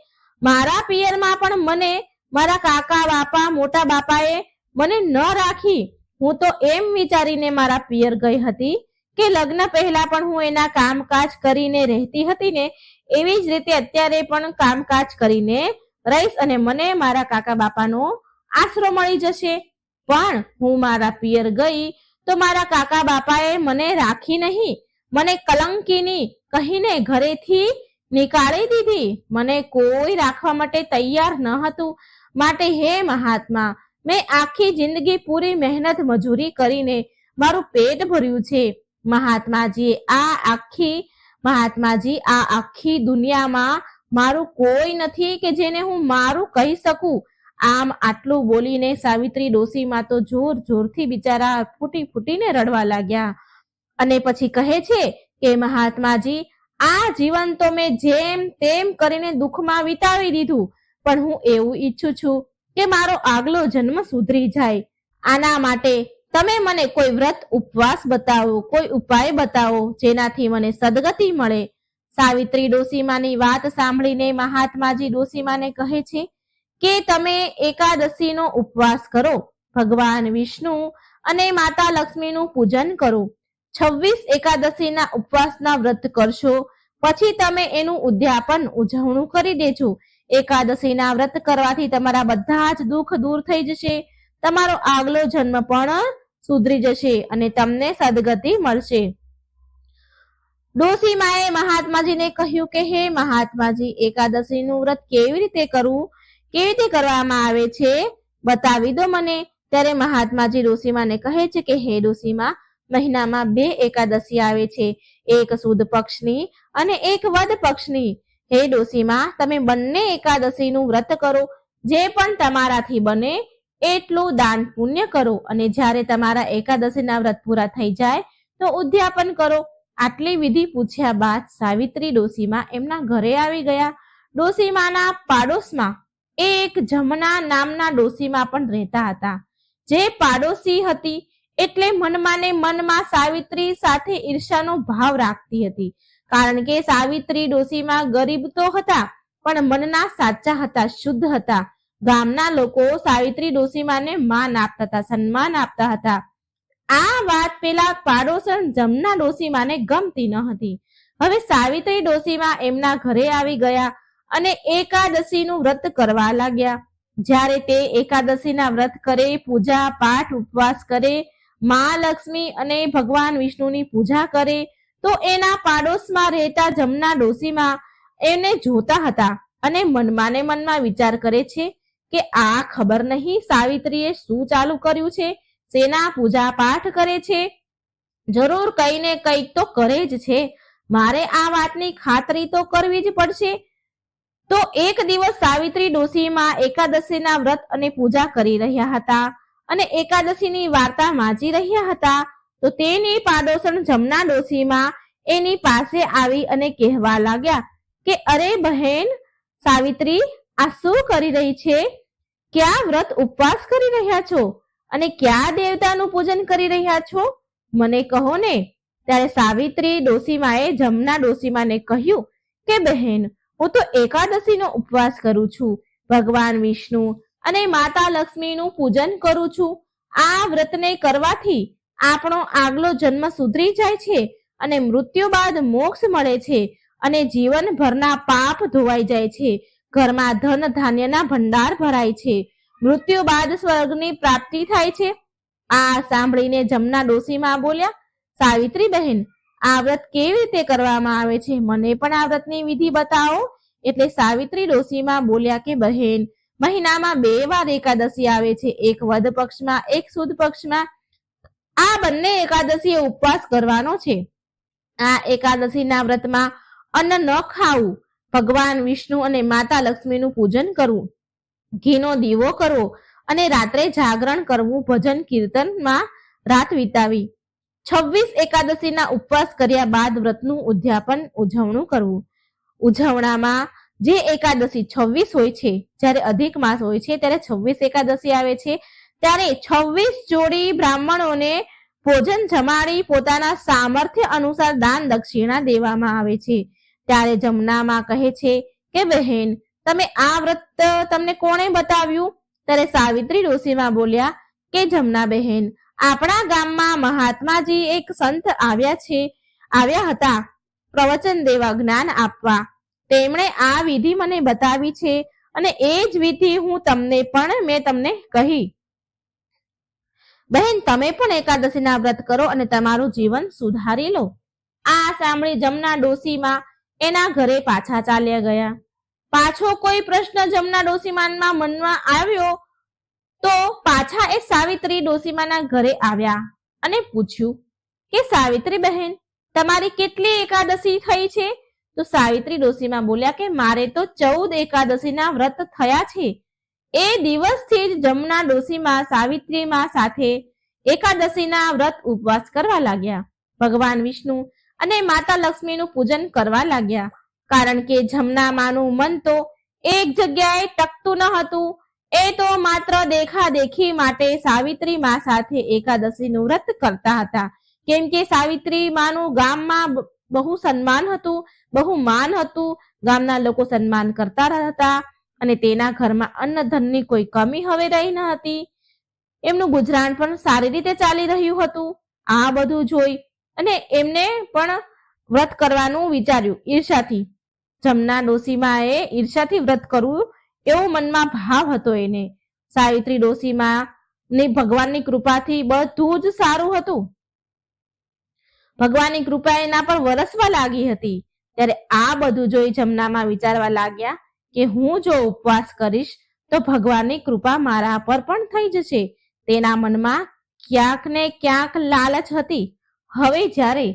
મારા પિયરમાં પણ મને મારા કાકા બાપા મોટા બાપાએ મને ન રાખી. હું તો એમ વિચારીને મારા પિયર ગઈ હતી કે લગ્ન પહેલા પણ હું એના કામકાજ કરીને રહેતી હતી ને, એવી જ રીતે અત્યારે પણ કામકાજ કરીને રહીશ અને મને મારા કાકા બાપાનો આશરો મળી જશે. પણ હું મારા પિયર ગઈ તો મારા કાકા બાપાએ મને રાખી નહીં, મને કલંકીની કહીને ઘરેથી નીકાળી દીધી. મને કોઈ રાખવા માટે તૈયાર ન હતું. માટે હે મહાત્મા, મેં આખી જિંદગી પૂરી મહેનત મજૂરી કરીને મારું પેટ ભર્યું છે. મહાત્માજી આ આખી દુનિયામાં મારું કોઈ નથી કે જેને હું મારું કહી શકું. આમ આટલું બોલીને સાવિત્રી ડોસીમાં તો જોર જોરથી બિચારા ફૂટી ફૂટીને રડવા લાગ્યા અને પછી કહે છે કે મહાત્માજી, આ જીવન તો મેં જેમ તેમ કરીને દુઃખમાં વિતાવી દીધું, પણ હું એવું ઈચ્છું છું કે મારો આગલો જન્મ સુધરી જાય. આના માટે તમે મને કોઈ વ્રત ઉપવાસ બતાવો, કોઈ ઉપાય બતાવો જેનાથી મને સદગતિ મળે. સાવિત્રી ડોસીમાની વાત સાંભળીને મહાત્માજી ડોસીમાને કહે છે કે તમે એકાદશીનો ઉપવાસ કરો, ભગવાન વિષ્ણુ અને માતા લક્ષ્મીનું પૂજન કરો. 26 એકાદશીના ઉપવાસના વ્રત કરશો, પછી તમે એનું ઉદ્યાપન ઉજવણું કરી દેજો. એકાદશીના વ્રત કરવાથી તમારા બધા જ દુઃખ દૂર થઈ જશે, તમારો આગલો જન્મ પણ સુધરી જશે અને તમને સદગતિ મળશે. ડોસીમાએ મહાત્માજીને કહ્યું કે હે મહાત્માજી, એકાદશીનું વ્રત કેવી રીતે કરવું, કેવી રીતે કરવામાં આવે છે, બતાવી દો મને. ત્યારે મહાત્માજી ડોસીમાને કહે છે કે હે ડોસીમા, મહિનામાં 2 એકાદશી આવે છે, એક સુદ પક્ષની અને એક વદ પક્ષની. હે ડોસીમા, તમે બંને એકાદશીનું વ્રત કરો. જે પણ તમારાથી બને એટલું દાન પુણ્ય કરો અને જ્યારે તમારા એકાદશીના વ્રત પૂરા થઈ જાય તો ઉદ્યાપન કરો. આટલી વિધિ પૂછ્યા બાદ સાવિત્રી ડોસીમા એમના ઘરે આવી ગયા. ડોસીમાના પાડોશમાં એક જમના નામના ડોસીમા પણ રહેતા હતા. જે પાડોશી હતી એટલે મનમાં ને મનમાં સાવિત્રી સાથે ઈર્ષાનો ભાવ રાખતી હતી, કારણ કે સાવિત્રી ડોશીમાં ગરીબ તો હતા પણ મનના સાચા હતા, શુદ્ધ હતા. ગામના લોકો સાવિત્રી ડોશીમાને માન આપતા હતા, સન્માન આપતા હતા. આ વાત પેલા પાડોશન જમના ડોશીમાને ગમતી ન હતી. હવે સાવિત્રી ડોશીમા એમના ઘરે આવી ગયા અને એકાદશીનું વ્રત કરવા લાગ્યા. જ્યારે તે એકાદશીના વ્રત કરે, પૂજા પાઠ ઉપવાસ કરે, મા લક્ષ્મી અને ભગવાન વિષ્ણુની પૂજા કરે, તો એના પાડોશમાં રહેતા જમના ડોશીમા એને જોતા હતા અને મનમાં ને મનમાં વિચાર કરે છે કે આ ખબર નહીં સાવિત્રીએ શું ચાલુ કર્યું છે, શેના પૂજા પાઠ કરે છે, જરૂર કઈ ને કઈક તો કરે જ છે, મારે આ વાતની ખાતરી તો કરવી જ પડશે. તો એક દિવસ સાવિત્રી ડોશીમાં એકાદશીના વ્રત અને પૂજા કરી રહ્યા હતા અને એકાદશીની વાર્તા વાંચી રહ્યા હતા. તો તેની પાડોશન જમના ડોશીમાં એની પાસે આવી અને કહેવા લાગ્યા કે અરે બહેન સાવિત્રી, આ શું કરી રહી છે? ક્યાં વ્રત ઉપવાસ કરી રહ્યા છો અને ક્યાં દેવતાનું પૂજન કરી રહ્યા છો? મને કહો ને. ત્યારે સાવિત્રી ડોશીમાએ જમના ડોશીમાને કહ્યું કે બહેન, હું તો એકાદશીનો ઉપવાસ કરું છું, ભગવાન વિષ્ણુ અને માતા લક્ષ્મીનું પૂજન કરું છું. આ વ્રતને કરવાથી આપણો આગલો જન્મ સુધરી જાય છે અને મૃત્યુ બાદ મોક્ષ મળે છે અને જીવનભરના પાપ ધોવાઈ જાય છે, ઘરમાં ધન ધાન્યના ભંડાર ભરાય છે, મૃત્યુ બાદ સ્વર્ગની પ્રાપ્તિ થાય છે. આ સાંભળીને જમના ડોશીમા બોલ્યા, સાવિત્રી બહેન, આ વ્રત કેવી રીતે કરવામાં આવે છે? મને પણ આ વ્રતની વિધિ બતાવો. એટલે સાવિત્રી ડોશીમા બોલ્યા કે બહેન, મહિનામાં 2 વાર એકાદશી આવે છે, એક વદ પક્ષમાં, એક સુદ પક્ષમાં. આ બંને એકાદશીએ ઉપવાસ કરવાનો છે. આ એકાદશીના વ્રતમાં અન્ન ન ખાવું, ભગવાન વિષ્ણુ અને માતા લક્ષ્મીનું પૂજન કરવું, ઘીનો દીવો કરવો અને રાત્રે જાગરણ કરવું, ભજન કીર્તનમાં રાત વિતાવી. 26 એકાદશીના ઉપવાસ કર્યા બાદ વ્રતનું ઉદ્યાપન ઉજવણું કરવું. ઉજવણામાં જે એકાદશી 26 હોય છે, જ્યારે અધિક માસ હોય છે ત્યારે 26 એકાદશી આવે છે, ત્યારે 26 જોડી બ્રાહ્મણોને ભોજન જમાડી પોતાના સામર્થ્ય અનુસાર દાન દક્ષિણા દેવામાં આવે છે. ત્યારે જમનામાં કહે છે કે બહેન, તમે આ વ્રત તમને કોણે બતાવ્યું? ત્યારે સાવિત્રી ડોશીમા બોલ્યા કે જમના બહેન, આપણા ગામમાં મહાત્માજી એક સંત આવ્યા હતા પ્રવચન દેવા, જ્ઞાન આપવા. તેમણે આ વિધિ મને બતાવી છે અને એ જ વિધિ મેં તમને કહી. બહેન, તમે પણ એકાદશીના વ્રત કરો અને તમારું જીવન સુધારી લો. આ સાંભળી જમના ડોશીમા એના ઘરે પાછા ચાલ્યા ગયા. પાછો કોઈ પ્રશ્ન જમના ડોશીમાના મનમાં આવ્યો તો પાછા એ સાવિત્રી ડોશીમાના ઘરે આવ્યા અને પૂછ્યું કે સાવિત્રી બહેન, તમારી કેટલી એકાદશી થઈ છે? તો સાવિત્રી ડોશીમા બોલ્યા કે મારે તો 14 એકાદશીના વ્રત થયા છે. એ દિવસથી જ જમના ડોશીમા સાવિત્રીમા સાથે એકાદશીના વ્રત ઉપવાસ કરવા લાગ્યા, ભગવાન વિષ્ણુ અને માતા લક્ષ્મીનું પૂજન કરવા લાગ્યા. કારણ કે જમના માનું મન તો એક જગ્યાએ ટકતું ન હતું. એ તો માત્ર દેખાદેખી માટે સાવિત્રી મા સાથે એકાદશીનું વ્રત કરતા હતા, કેમ કે સાવિત્રી માનું ગામમાં બહુ સન્માન હતું, બહુ માન હતું, ગામના લોકો સન્માન કરતા હતા અને તેના ઘરમાં અન્ન ધનની કોઈ કમી હવે રહી ન હતી. એમનું ગુજરાન પણ સારી રીતે ચાલી રહ્યું હતું. આ બધું જોઈ અને એમને પણ વ્રત કરવાનું વિચાર્યું ઈર્ષાથી. જમના ડોશીમાએ ઈર્ષાથી વ્રત કરવું એવો મનમાં ભાવ હતો એને. સાવિત્રી ડોશીમા ની ભગવાનની કૃપાથી બધું જ સારું હતું. ભગવાનની કૃપા એના પર વરસવા લાગી હતી. ત્યારે આ બધું જોઈ જમનામાં વિચારવા લાગ્યા કે હું જો ઉપવાસ કરીશ તો ભગવાનની કૃપા મારા પર પણ થઈ જશે. તેના મનમાં ક્યાંક ને ક્યાંક લાલચ હતી. હવે જ્યારે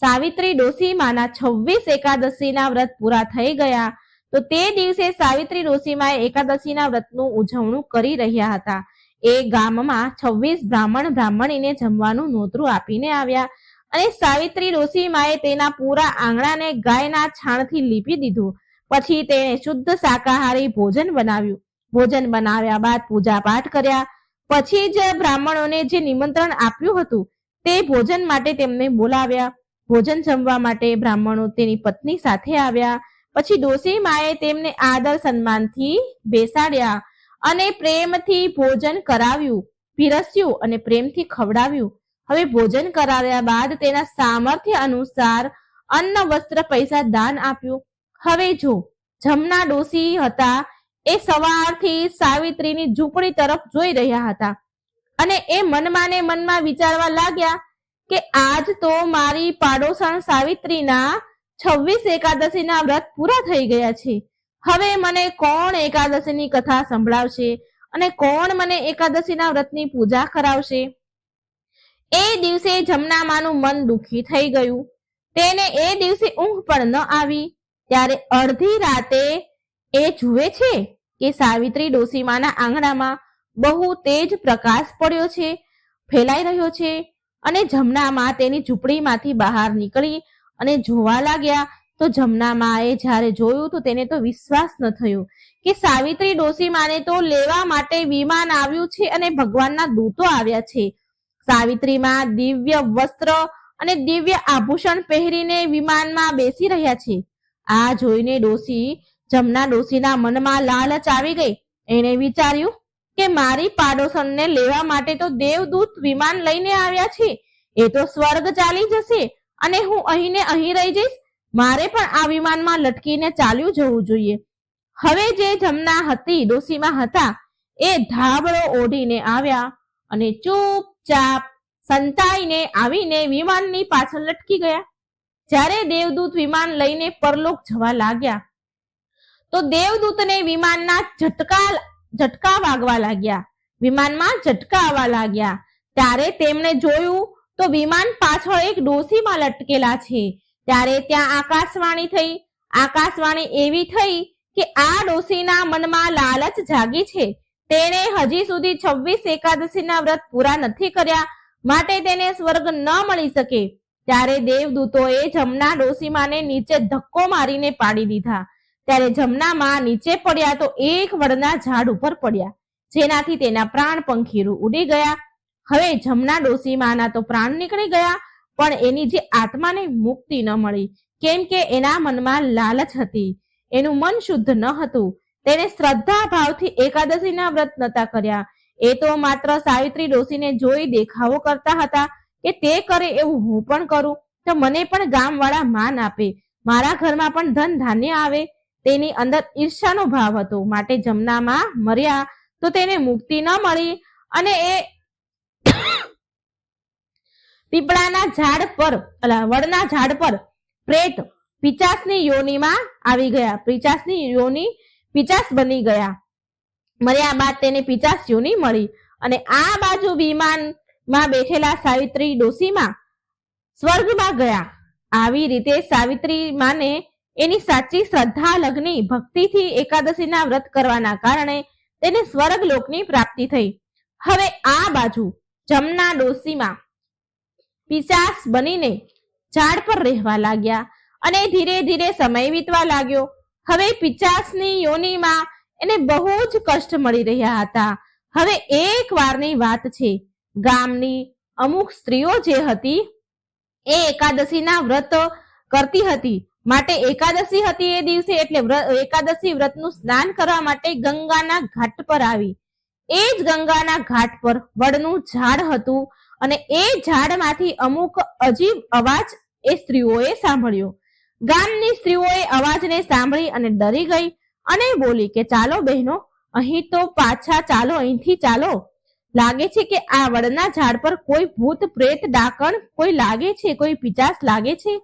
સાવિત્રી ડોશીમાના 26 એકાદશીના વ્રત પૂરા થઈ ગયા તો તે દિવસે સાવિત્રી ડોશીમાએ એકાદશીના વ્રતનું ઉજવણું કરી રહ્યા હતા. એ ગામમાં 26 બ્રાહ્મણીને જમવાનું નોતરું આપીને આવ્યા અને સાવિત્રી ડોશીમાએ તેના પૂરા આંગણાને ગાયના છાણથી લીપી દીધું. પછી તેણે શુદ્ધ શાકાહારી ભોજન બનાવ્યું. ભોજન બનાવ્યા બાદ પૂજા પાઠ કર્યા. પછી જ બ્રાહ્મણોને જે નિમંત્રણ આપ્યું હતું તે ભોજન માટે તેમને બોલાવ્યા. ભોજન જમવા માટે બ્રાહ્મણો તેની પત્ની સાથે આવ્યા. પછી ડોસી માએ તેમને આદર સન્માનથી બેસાડ્યા અને પ્રેમથી ભોજન કરાવ્યું, પીરસ્યું અને પ્રેમથી ખવડાવ્યું. હવે ભોજન કરાવ્યા બાદ તેના સામર્થ્ય અનુસાર અન્ન, વસ્ત્ર, પૈસા દાન આપ્યું. હવે જો જમના ડોસી હતા એ સવારથી સાવિત્રીની ઝૂંપડી તરફ જોઈ રહ્યા હતા અને એ મનમાં ને મનમાં વિચારવા લાગ્યા કે આજ તો મારી પાડોશણ સાવિત્રીના 26 એકાદશીના વ્રત પૂરા થઈ ગયા છે. હવે મને કોણ એકાદશીની કથા સંભળાવશે અને કોણ મને એકાદશીના વ્રતની પૂજા કરાવશે? એ દિવસે જમનામાનું મન દુઃખી થઈ ગયું. તેને એ દિવસે ઊંઘ પણ ન આવી. ત્યારે અડધી રાતે એ જુએ છે કે સાવિત્રી ડોસીમાના આંગણામાં બહુ તેજ પ્રકાશ પડ્યો છે, ફેલાઈ રહ્યો છે અને જમનામાં તેની ઝૂંપડીમાંથી બહાર નીકળી અને જોવા લાગ્યા. તો જમનામાએ જ્યારે જોયું તો તેને તો વિશ્વાસ ન થયો કે સાવિત્રી ડોસીમાને તો લેવા માટે વિમાન આવ્યું છે અને ભગવાનના દૂતો આવ્યા છે. સાવિત્રીમાં દિવ્ય વસ્ત્ર અને દિવ્ય આભૂષણ પહેરીને વિમાનમાં બેસી રહ્યા છે. આ જોઈને જમના ડોસીના મનમાં લાલચ આવી ગઈ. એણે વિચાર્યું કે મારી પાડોશણને લેવા માટે તો દેવદૂત વિમાન લઈને આવ્યા છે. એ તો સ્વર્ગ ચાલી જશે અને હું અહીં ને અહીં રહી જઈશ. મારે પણ આ વિમાનમાં લટકીને ચાલ્યું જવું જોઈએ. હવે જે જમના ડોસીમાં હતા એ ધાબળો ઓઢીને આવ્યા અને ચૂપચાપ સંતાઈને આવીને વિમાનની પાછળ લટકી ગયા. જ્યારે દેવદૂત વિમાન લઈને પરલોક જવા લાગ્યા તો દેવદૂતને વિમાનના ઝટકા વાગવા લાગ્યા, વિમાનમાં ઝટકા આવવા લાગ્યા. ત્યારે તેમણે જોયું તો વિમાન પાછળ એક ડોસીમાં લટકેલા છે. ત્યારે ત્યાં આકાશવાણી થઈ. આકાશવાણી એવી થઈ કે આ ડોસીના મનમાં લાલચ જાગી છે. તેણે હજી સુધી 26 એકાદશીના વ્રત પૂરા નથી કર્યા, માટે તેને સ્વર્ગ ન મળી શકે. ત્યારે દેવદૂતોએ જમના ડોસીમાને નીચે ધક્કો મારીને પાડી દીધા. ત્યારે જમનામાં નીચે પડ્યા તો એક વડના ઝાડ ઉપર પડ્યા, જેનાથી તેના પ્રાણ પંખીરું ઉડી ગયા. હવે જમના ડોસીમાના તો પ્રાણ નીકળી ગયા, પણ એની જે આત્માને મુક્તિ ન મળી, કેમ કે એના મનમાં લાલચ હતી, એનું મન શુદ્ધ ન હતું. તેને શ્રદ્ધા ભાવથી એકાદશીના વ્રત નતા કર્યા. એ તો માત્ર સાવિત્રી ડોસીને જોઈ દેખાવો કરતા હતા કે તે કરે એવું હું પણ કરું તો મને પણ ગામવાળા માન આપે, મારા ઘરમાં પણ ધન ધાન્ય આવે. તેની અંદર ઈર્ષાનો ભાવ હતો, માટે જમનામાં મર્યા તો તેને મુક્તિ ન મળી અને એ પીપળાના ઝાડ પર વડના ઝાડ પર પ્રેત પિચાસની યોનિમાં આવી ગયા. પિચાસ બની ગયા. મર્યા બાદ તેને પિચાસ યોની મળી અને આ બાજુ વિમાનમાં બેઠેલા સાવિત્રી ડોસીમાં સ્વર્ગમાં ગયા. આવી રીતે સાવિત્રી માને એની સાચી શ્રદ્ધા લગ્ની ભક્તિથી એકાદશીના વ્રત કરવાના કારણે તેને સ્વર્ગ લોકની પ્રાપ્તિ થઈ. હવે આ બાજુ જમના ડોસીમાં પિશાચ બનીને ઝાડ પર રહેવા લાગ્યા અને ધીરે ધીરે સમય વીતવા લાગ્યો. હવે પિશાચની યોનિમાં એને બહુ જ કષ્ટ મળી રહ્યા હતા. હવે એક વારની વાત છે, ગામની અમુક સ્ત્રીઓ જે હતી એ એકાદશીના વ્રત કરતી હતી, માટે એકાદશી હતી એ દિવસે એટલે એકાદશી વ્રતનું સ્નાન કરવા માટે ગંગાના ઘાટ પર આવી. એ જ ગંગાના ઘાટ પર વડનું ઝાડ હતું અને એ ઝાડમાંથી અમુક અજીબ અવાજ એ સ્ત્રીઓએ સાંભળ્યો. ગામની સ્ત્રીઓએ અવાજને સાંભળી અને ડરી ગઈ અને બોલી કે ચાલો બહેનો, અહીં તો પાછા ચાલો, અહીંથી ચાલો. લાગે છે કે આ વડના ઝાડ પર કોઈ ભૂત પ્રેત ડાકણ કોઈ લાગે છે, કોઈ પિચાસ લાગે છે.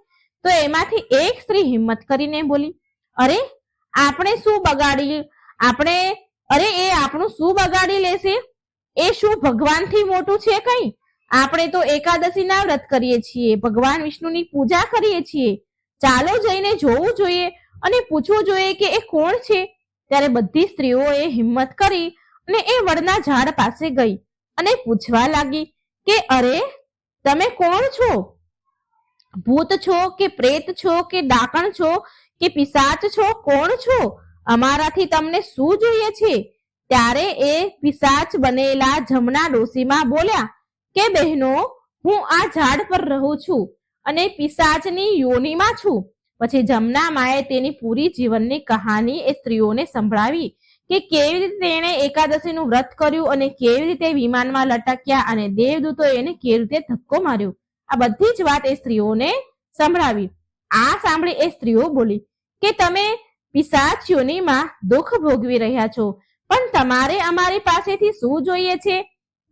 તો એમાંથી એક સ્ત્રી હિંમત કરીને બોલી, અરે આપણે શું બગાડી એ આપણું શું બગાડી લેશે? એ શું ભગવાનથી મોટું છે કઈ? આપણે તો એકાદશીના વ્રત કરીએ છીએ, ભગવાન વિષ્ણુની પૂજા કરીએ છીએ. ચાલો જઈને જોવું જોઈએ અને પૂછવું જોઈએ કે એ કોણ છે. ત્યારે બધી સ્ત્રીઓએ હિંમત કરી અને એ વડના ઝાડ પાસે ગઈ અને પૂછવા લાગી કે અરે તમે કોણ છો? ભૂત છો કે પ્રેત છો કે ડાકણ છો કે પિશાચ છો? કોણ છો? અમારાથી તમને શું જોઈએ છે? ત્યારે એ પિશાચ બનેલા જમના ડોશીમાં બોલ્યા કે બહેનો, હું આ ઝાડ પર રહું છું અને પિશાચની યોનિમાં છું. પછી જમના માએ તેની પૂરી જીવનની કહાની એ સ્ત્રીઓને સંભળાવી કે કેવી રીતે તેણે એકાદશીનું વ્રત કર્યું અને કેવી રીતે વિમાનમાં લટક્યા અને દેવદૂતો એને કેવી રીતે ધક્કો માર્યો. આ બધી જ વાત એ સ્ત્રીઓને સંભળાવી. આ સાંભળી એ સ્ત્રીઓ બોલી કે તમે પિશાચ યોનિમાં દુઃખ ભોગવી રહ્યા છો, પણ તમારે અમારી પાસેથી શું જોઈએ છે?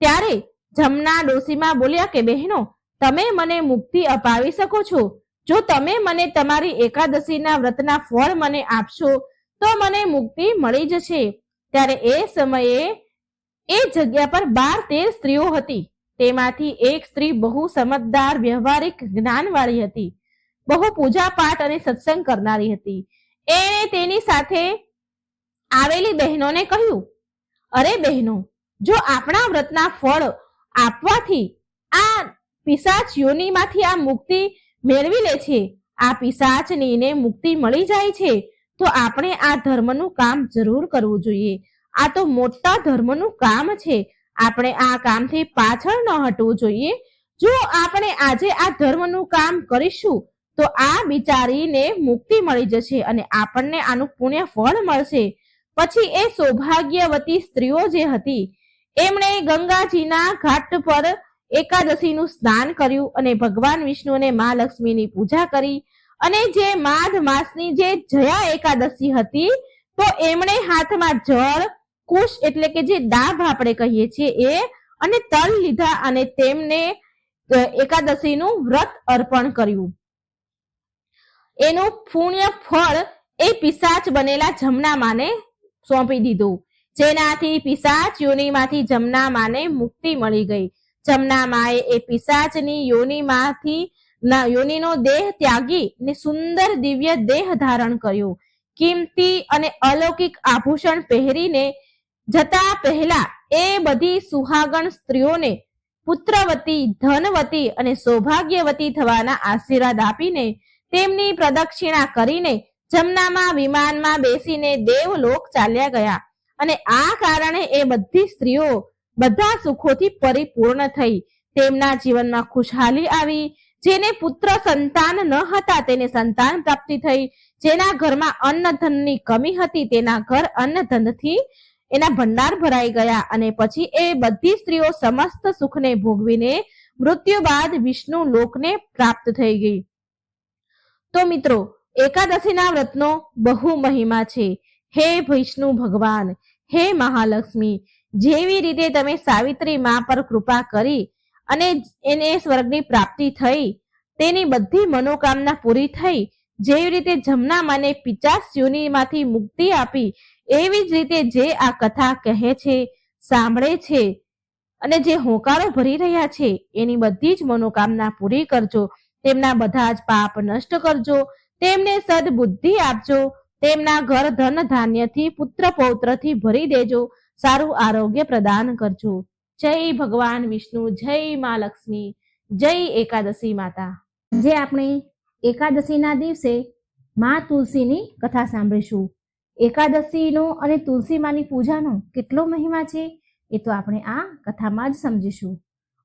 ત્યારે જમના ડોશીમાં બોલ્યા કે બહેનો, તમે મને મુક્તિ અપાવી શકો છો. જો તમે મને તમારી એકાદશીના વ્રતના ફળ મને આપશો તો મને મુક્તિ મળી જશે. ત્યારે એ સમયે એ જગ્યા પર 12-13 સ્ત્રીઓ હતી. તેમાંથી એક સ્ત્રી બહુ સમજદાર, વ્યવહારિક, જ્ઞાનવાળી હતી. બહુ પૂજા પાઠ અને સત્સંગ કરનારી હતી. એણે તેની સાથે આવેલી બહેનોને કહ્યું, અરે બહેનો, જો આપણા વ્રતના ફળ આપવાથી આ પિશાચ યોનિમાંથી આ મુક્તિ મેળવી લે છે, આ પિશાચનીને મુક્તિ મળી જાય છે, તો આપણે આ ધર્મનું કામ જરૂર કરવું જોઈએ. આ તો મોટા ધર્મનું કામ છે. આપણે આ કામથી પાછળ ન હટવું જોઈએ. જો આપણે આજે આ ધર્મનું કામ કરીશું તો આ બિચારીને મુક્તિ મળી જશે અને આપણને આનું પુણ્ય ફળ મળશે. પછી એ સૌભાગ્યવતી સ્ત્રીઓ જે હતી એમણે ગંગાજીના ઘાટ પર એકાદશીનું સ્નાન કર્યું અને ભગવાન વિષ્ણુ અને મા લક્ષ્મીની પૂજા કરી. અને જે માઘ માસની જે જયા એકાદશી હતી તો એમણે હાથમાં જળ, કુશ એટલે કે જે દાભ આપણે કહીએ છીએ એ અને તલ લીધા અને તેમને એકાદશીનું વ્રત અર્પણ કર્યું. એનું પુણ્ય ફળ એ પિશાચ બનેલા જમના માને સોંપી દીધું, જેનાથી પિશાચ યોનિમાંથી જમના માને મુક્તિ મળી ગઈ. જમના માએ એ પિશાચની યોનિનો દેહ ત્યાગી ને સુંદર દિવ્ય દેહ ધારણ કર્યો. કિંમતી અને અલૌકિક આભૂષણ પહેરીને જતા પહેલા એ બધી સુહાગણ સ્ત્રીઓને પુત્રવતી, ધનવતી અને સૌભાગ્યવતી થવાના આશીર્વાદ આપીને તેમની પ્રદક્ષિણા કરીને જમનામાં વિમાનમાં બેસીને દેવલોક ચાલ્યા ગયા. અને આ કારણે એ બધી સ્ત્રીઓ બધા સુખોથી પરિપૂર્ણ થઈ. તેમના જીવનમાં ખુશહાલી આવી. જેને પુત્ર સંતાન ન હતા તેને સંતાન પ્રાપ્તિ થઈ. જેના ઘરમાં અન્ન ધનની કમી હતી તેના ઘર અન્ન ધનથી એના ભંડાર ભરાઈ ગયા. અને પછી એ બધી સ્ત્રીઓ સમસ્ત સુખને ભોગવીને મૃત્યુ બાદ વિષ્ણુ લોકને પ્રાપ્ત થઈ ગઈ. તો મિત્રો, એકાદશીના વ્રતનો બહુ મહિમા છે. હે વિષ્ણુ ભગવાન, હે મહાલક્ષ્મી, જેવી રીતે તમે સાવિત્રી મા પર કૃપા કરી અને એને સ્વર્ગની પ્રાપ્તિ થઈ, તેની બધી મનોકામના પૂરી થઈ, જેવી રીતે જમના માને પિશાચ યોનિમાંથી મુક્તિ આપી, એવી જ રીતે જે આ કથા કહે છે, સાંભળે છે અને જે હોંકારો ભરી રહ્યા છે એની બધી જ મનોકામના પૂરી કરજો. તેમના બધા જ પાપ નષ્ટ કરજો. તેમને સદબુદ્ધિ આપજો. તેમના ઘર ધન ધાન્યથી, પુત્ર પૌત્રથી ભરી દેજો. સારું આરોગ્ય પ્રદાન કરજો. જય ભગવાન વિષ્ણુ, જય મા લક્ષ્મી, જય એકાદશી માતા. જે આપણે એકાદશીના દિવસે મા તુલસીની કથા સાંભળીશું. એકાદશીનો અને તુલસી માની પૂજાનો કેટલો મહિમા છે એ તો આપણે આ કથામાં જ સમજીશું.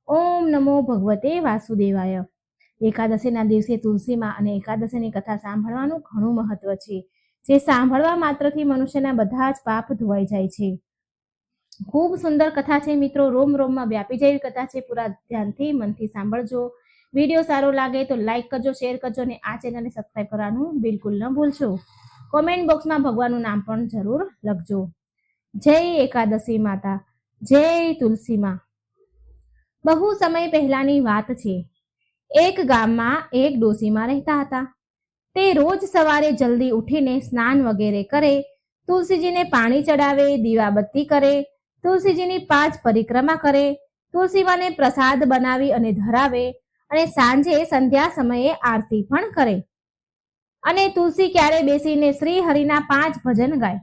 ઓમ નમો ભગવતે વાસુદેવાય. એકાદશીના દિવસે તુલસીમાં અને એકાદશીની કથા સાંભળવાનું ઘણું મહત્વ છે. જે સાંભળવા માત્રથી મનુષ્યના બધા જ પાપ ધોવાઈ જાય છે. ખૂબ સુંદર કથા છે મિત્રો. રોમ રોમમાં વ્યાપી જેવી કથા છે. પૂરા ધ્યાનથી, મનથી સાંભળજો. વિડીયો સારો લાગે તો લાઈક કરજો, શેર કરજો અને આ ચેનલને સબસ્ક્રાઈબ કરવાનું બિલકુલ ન ભૂલશો. કોમેન્ટ બોક્સમાં ભગવાનનું નામ પણ જરૂર લખજો. જય એકાદશી માતા, જય તુલસી માં. બહુ સમય પહેલાની વાત છે. એક ગામમાં એક ડોશીમાં રહેતા હતા. તે રોજ સવારે જલ્દી ઉઠીને સ્નાન વગેરે કરે, તુલસીજીને પાણી ચડાવે, દીવાબત્તી કરે, તુલસીજીની 5 પરિક્રમા કરે, તુલસીમાને પ્રસાદ બનાવી અને ધરાવે અને સાંજે સંધ્યા સમયે આરતી પણ કરે. અને તુલસી ક્યારે બેસીને શ્રી હરિના 5 ભજન ગાય.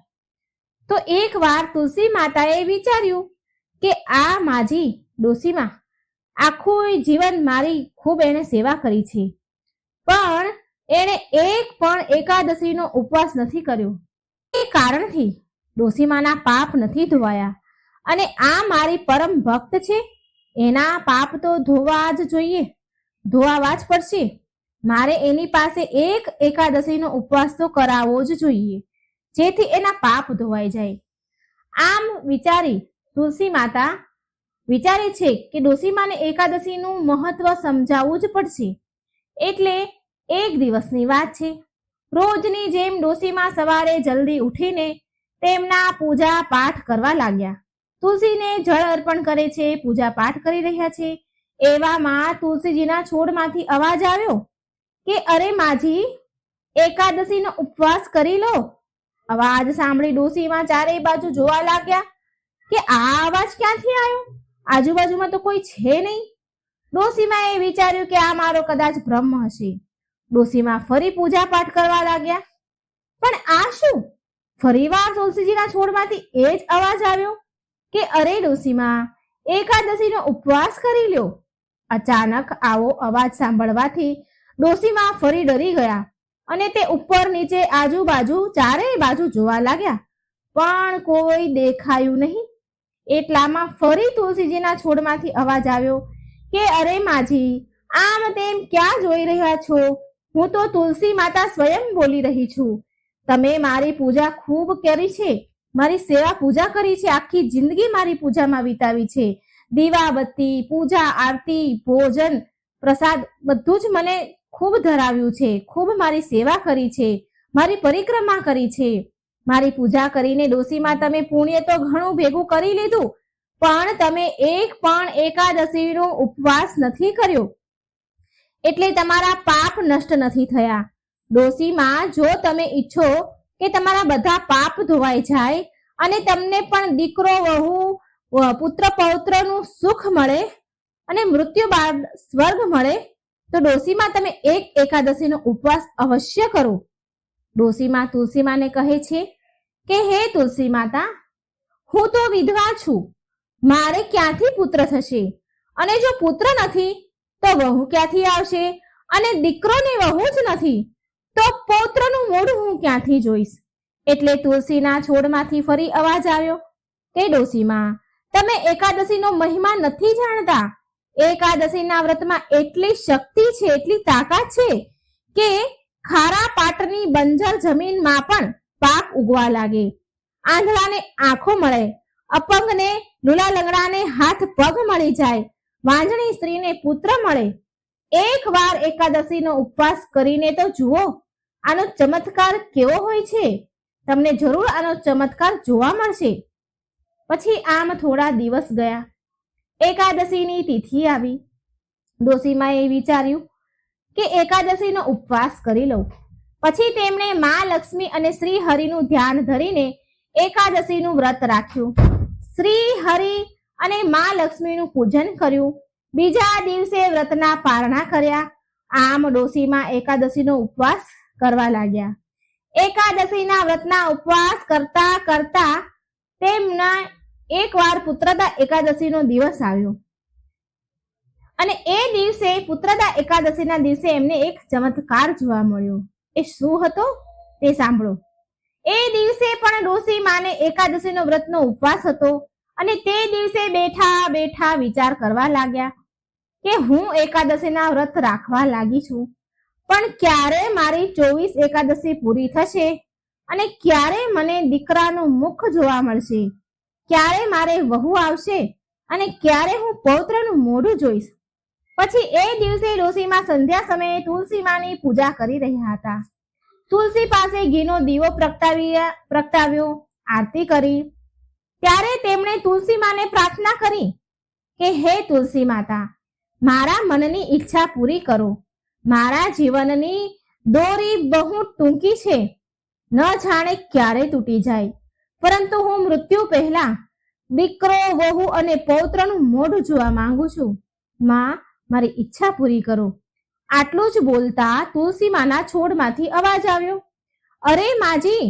તો એક વાર તુલસી માતાએ વિચાર્યું કે આ માજી ડોશીમાં આખું જીવન મારી ખૂબ એને સેવા કરી છે, પણ એણે એક પણ એકાદશીનો ઉપવાસ નથી કર્યો. એ કારણથી ડોસીમાના પાપ નથી ધોવાયા અને આ મારી પરમ ભક્ત છે, એના પાપ તો ધોવા જ જોઈએ, ધોવાવા જ પડશે. મારે એની પાસે એક એકાદશીનો ઉપવાસ તો કરાવવો જ જોઈએ, જેથી એના પાપ ધોવાઈ જાય. આમ વિચારી તુલસી માતા વિચારે છે કે ડોસીમાને એકાદશીનું મહત્વ સમજાવવું જ પડશે. એટલે એક દિવસની વાત છે. રોજની જેમ ડોસીમા સવારે જલ્દી ઉઠીને તેમના પૂજા પાઠ કરવા લાગ્યા. તુલસીને જળ અર્પણ કરે છે, પૂજા પાઠ કરી રહ્યા છે. એવામાં તુલસીજીના છોડમાંથી અવાજ આવ્યો કે અરે માજી, એકાદશીનો ઉપવાસ કરી લો. અવાજ સાંભળી ડોસીમા ચારે બાજુ જોવા લાગ્યા કે આ અવાજ ક્યાંથી આવ્યો, આજુબાજુમાં તો કોઈ છે નહીં. ડોસીમાએ વિચાર્યું કે આ મારો કદાચ ભ્રમ હશે. ડોસીમા ફરી પૂજા પાઠ કરવા લાગ્યા. પણ આ શું? ફરીવાર તુલસીજીના છોડમાંથી એ જ અવાજ આવ્યો કે અરે ડોસીમા, એકાદશીનો ઉપવાસ કરી લ્યો. અચાનક આવો અવાજ સાંભળવાથી ડોસીમા ફરી ડરી ગયા અને તે ઉપર નીચે આજુબાજુ ચારેય બાજુ જોવા લાગ્યા, પણ કોઈ દેખાયું નહીં. એટલામાં ફરી તુલસીજીના છોડમાંથી અવાજ આવ્યો કે અરે માજી, આમ તેમ ક્યાં જોઈ રહ્યા છો? હું તો તુલસી માતા સ્વયં બોલી રહી છું. તમે મારી પૂજા ખૂબ કરી છે, મારી સેવા પૂજા કરી છે, આખી જિંદગી મારી પૂજામાં વિતાવી છે. દીવાબત્તી, પૂજા, આરતી, ભોજન, પ્રસાદ બધું જ મને ખૂબ ધરાવ્યું છે. ખૂબ મારી સેવા કરી છે, મારી પરિક્રમા કરી છે. મારી પૂજા કરીને ડોસીમાં તમે પુણ્ય તો ઘણું ભેગું કરી લીધું, પણ તમે એક પણ એકાદશીનો ઉપવાસ નથી કર્યો, એટલે તમારા પાપ નષ્ટ નથી થયા. ડોસીમાં, જો તમે ઈચ્છો કે તમારા બધા પાપ ધોવાઈ જાય અને તમને પણ દીકરો, વહુ, પુત્ર પૌત્રનું સુખ મળે અને મૃત્યુ બાદ સ્વર્ગ મળે, તો ડોસીમાં તમે એક એકાદશીનો ઉપવાસ અવશ્ય કરો. ડોસીમાં તુલસીમાને કહે છે કે હે તુલસી માતા, હું તો વિધવા છું, મારે ક્યાંથી પુત્ર થશે? અને જો પુત્ર નથી તો વહુ ક્યાંથી આવશે? અને દીકરોને વહુ જ નથી તો પૌત્રનું મોઢું હું ક્યાંથી જોઈશ? એટલે તુલસીના છોડમાંથી ફરી અવાજ આવ્યો કે ડોસીમાં, તમે એકાદશીનો મહિમા નથી જાણતા. એકાદશીના વ્રતમાં એટલી શક્તિ છે, એટલી તાકાત છે કે ખારા પાટની બંજર જમીનમાં પણ પાક ઉગવા લાગે, આંધળાને આંખો મળે, અપંગને, લૂલા લંગડાને હાથ પગ મળી જાય, વાંજણી સ્ત્રીને પુત્ર મળે. એકવાર એકાદશીનો ઉપવાસ કરીને તો જુઓ, આનો ચમત્કાર કેવો હોય છે. તમને જરૂર આનો ચમત્કાર જોવા મળશે. પછી આમ થોડા દિવસ ગયા. એકાદશીની તિથિ આવી. ડોસીમાએ વિચાર્યું કે એકાદશીનો ઉપવાસ કરી લઉં. પછી તેમણે મા લક્ષ્મી અને શ્રી હરિનું ધ્યાન ધરીને એકાદશીનું વ્રત રાખ્યું. શ્રી હરિ અને મા લક્ષ્મીનું પૂજન કર્યું. બીજા દિવસે વ્રતના પારણા કર્યા. આમ ડોસીમાં એકાદશીનો ઉપવાસ કરવા લાગ્યા. એકાદશીના વ્રતના ઉપવાસ કરતા કરતા તેમના એકવાર પુત્રદા એકાદશીનો દિવસ આવ્યો અને એ દિવસે પુત્રદા એકાદશીના દિવસે એમને એક ચમત્કાર જોવા મળ્યો. એ શું હતો તે સાંભળો. એ દિવસે પણ ડોસી માને એકાદશીનો વ્રતનો ઉપવાસ હતો અને તે દિવસે બેઠા બેઠા વિચાર કરવા લાગ્યા કે હું એકાદશીના વ્રત રાખવા લાગી છું, પણ ક્યારે મારી 24 એકાદશી પૂરી થશે અને ક્યારે મને દીકરાનું મુખ જોવા મળશે, ક્યારે મારે વહુ આવશે અને ક્યારે હું પૌત્રનું મોઢું જોઈશ. પછી એ દિવસે ડોસીમાં સંધ્યા સમયે તુલસી માની પૂજા કરી રહ્યા હતા. તુલસી પાસે ઘીનો દીવો પ્રગટાવ્યો, આરતી કરી. ત્યારે તેમણે તુલસી માને પ્રાર્થના કરી કે હે તુલસી માતા, મારા મનની ઈચ્છા પૂરી કરો. મારા જીવનની દોરી બહુ ટૂંકી છે, ન જાણે ક્યારે તૂટી જાય, પરંતુ હું મૃત્યુ પહેલા દીકરો, વહુ અને પૌત્રનું મોઢું જોવા માંગુ છું. માં, મારી ઈચ્છા પૂરી કરો. આટલું જ બોલતા તુલસી માના છોડમાંથી અવાજ આવ્યો, અરે માજી,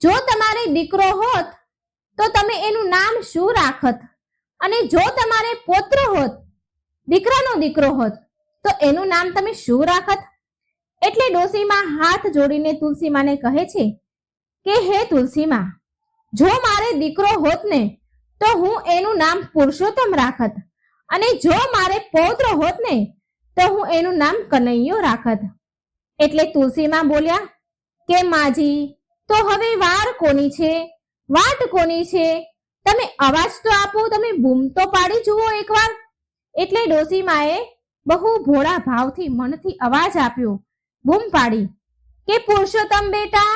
જો તમારે દીકરો હોત તો તમે એનું નામ શું રાખત? અને જો તમારે પૌત્ર હોત, દીકરાનો દીકરો હોત, તો એનું નામ તમે શું રાખત? એટલે ડોસીમાં હાથ જોડીને તુલસી માને કહે છે કે હે તુલસી માં, જો મારે દીકરો હોત ને તો હું એનું નામ પુરુષોત્તમ રાખત, અને જો મારે પૌત્ર હોત ને તો હું એનું નામ કનૈયો રાખત. એટલે તુલસીમાં બોલ્યા કે માજી, તો હવે વાર કોની છે, વાટ કોની છે? તમે અવાજ તો આપો, તમે બૂમ તો પાડી જુઓ એકવાર. એટલે ડોસીમાએ બહુ ભોળા ભાવથી મનથી અવાજ આપ્યો, બૂમ પાડી કે પુરુષોત્તમ બેટા,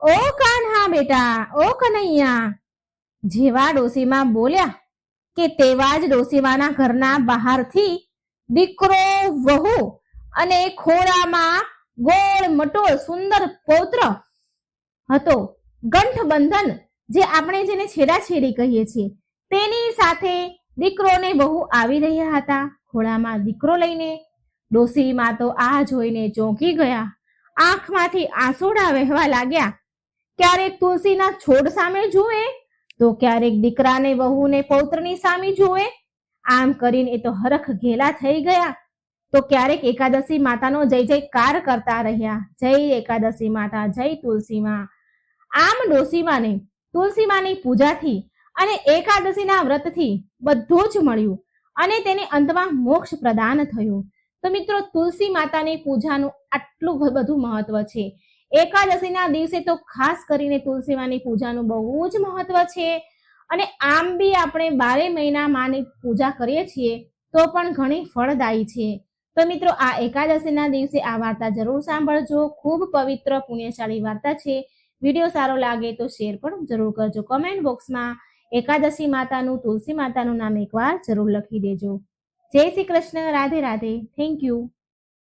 ઓ કાન્હા બેટા, ઓ કનૈયા. જેવા ડોસીમાં બોલ્યા કે તેવા જ ડોસીમાના ઘરના બહારથી દીકરો, વહુ અને ખોળામાં ગોળ મટોળ સુંદર પૌત્ર હતો. ગંઠબંધન, જે આપણે જેને છેડાછેડી કહીએ છીએ, તેની સાથે દીકરોને વહુ આવી રહ્યા હતા ખોળામાં દીકરો લઈને. ડોસીમાં તો આ જોઈને ચોંકી ગયા, આંખમાંથી આંસુડા વહેવા લાગ્યા. ક્યારેક તુલસીના છોડ સામે જુએ તો ક્યારેક દીકરાને, વહુને, પૌત્રની સામે જુએ. આમ કરીને એ તો હરખ ઘેલા થઈ ગયા. તો ક્યારેક એકાદશી માતાનો જય જયકાર કરતા રહ્યા, જય એકાદશી માતા, જય તુલસીમાં. આમ ડોસીમાને તુલસીમાની પૂજાથી અને એકાદશીના વ્રતથી બધું જ મળ્યું અને તેને અંતમાં મોક્ષ પ્રદાન થયું. તો મિત્રો, તુલસી માતાની પૂજાનું આટલું બધું મહત્વ છે. એકાદશીના દિવસે તો ખાસ કરીને તુલસીમાની પૂજાનું બહુ જ મહત્વ છે. અને આમ બી આપણે 12 મહિના માની પૂજા કરીએ છીએ તો પણ ઘણી ફળદાયી છે. તો મિત્રો, આ એકાદશીના દિવસે આ વાર્તા જરૂર સાંભળજો. ખૂબ પવિત્ર પુણ્યશાળી વાર્તા છે. વિડીયો સારો લાગે તો શેર પણ જરૂર કરજો. કમેન્ટ બોક્સમાં એકાદશી માતાનું, તુલસી માતાનું નામ એકવાર જરૂર લખી દેજો. જય શ્રી કૃષ્ણ. રાધે રાધે. Thank you.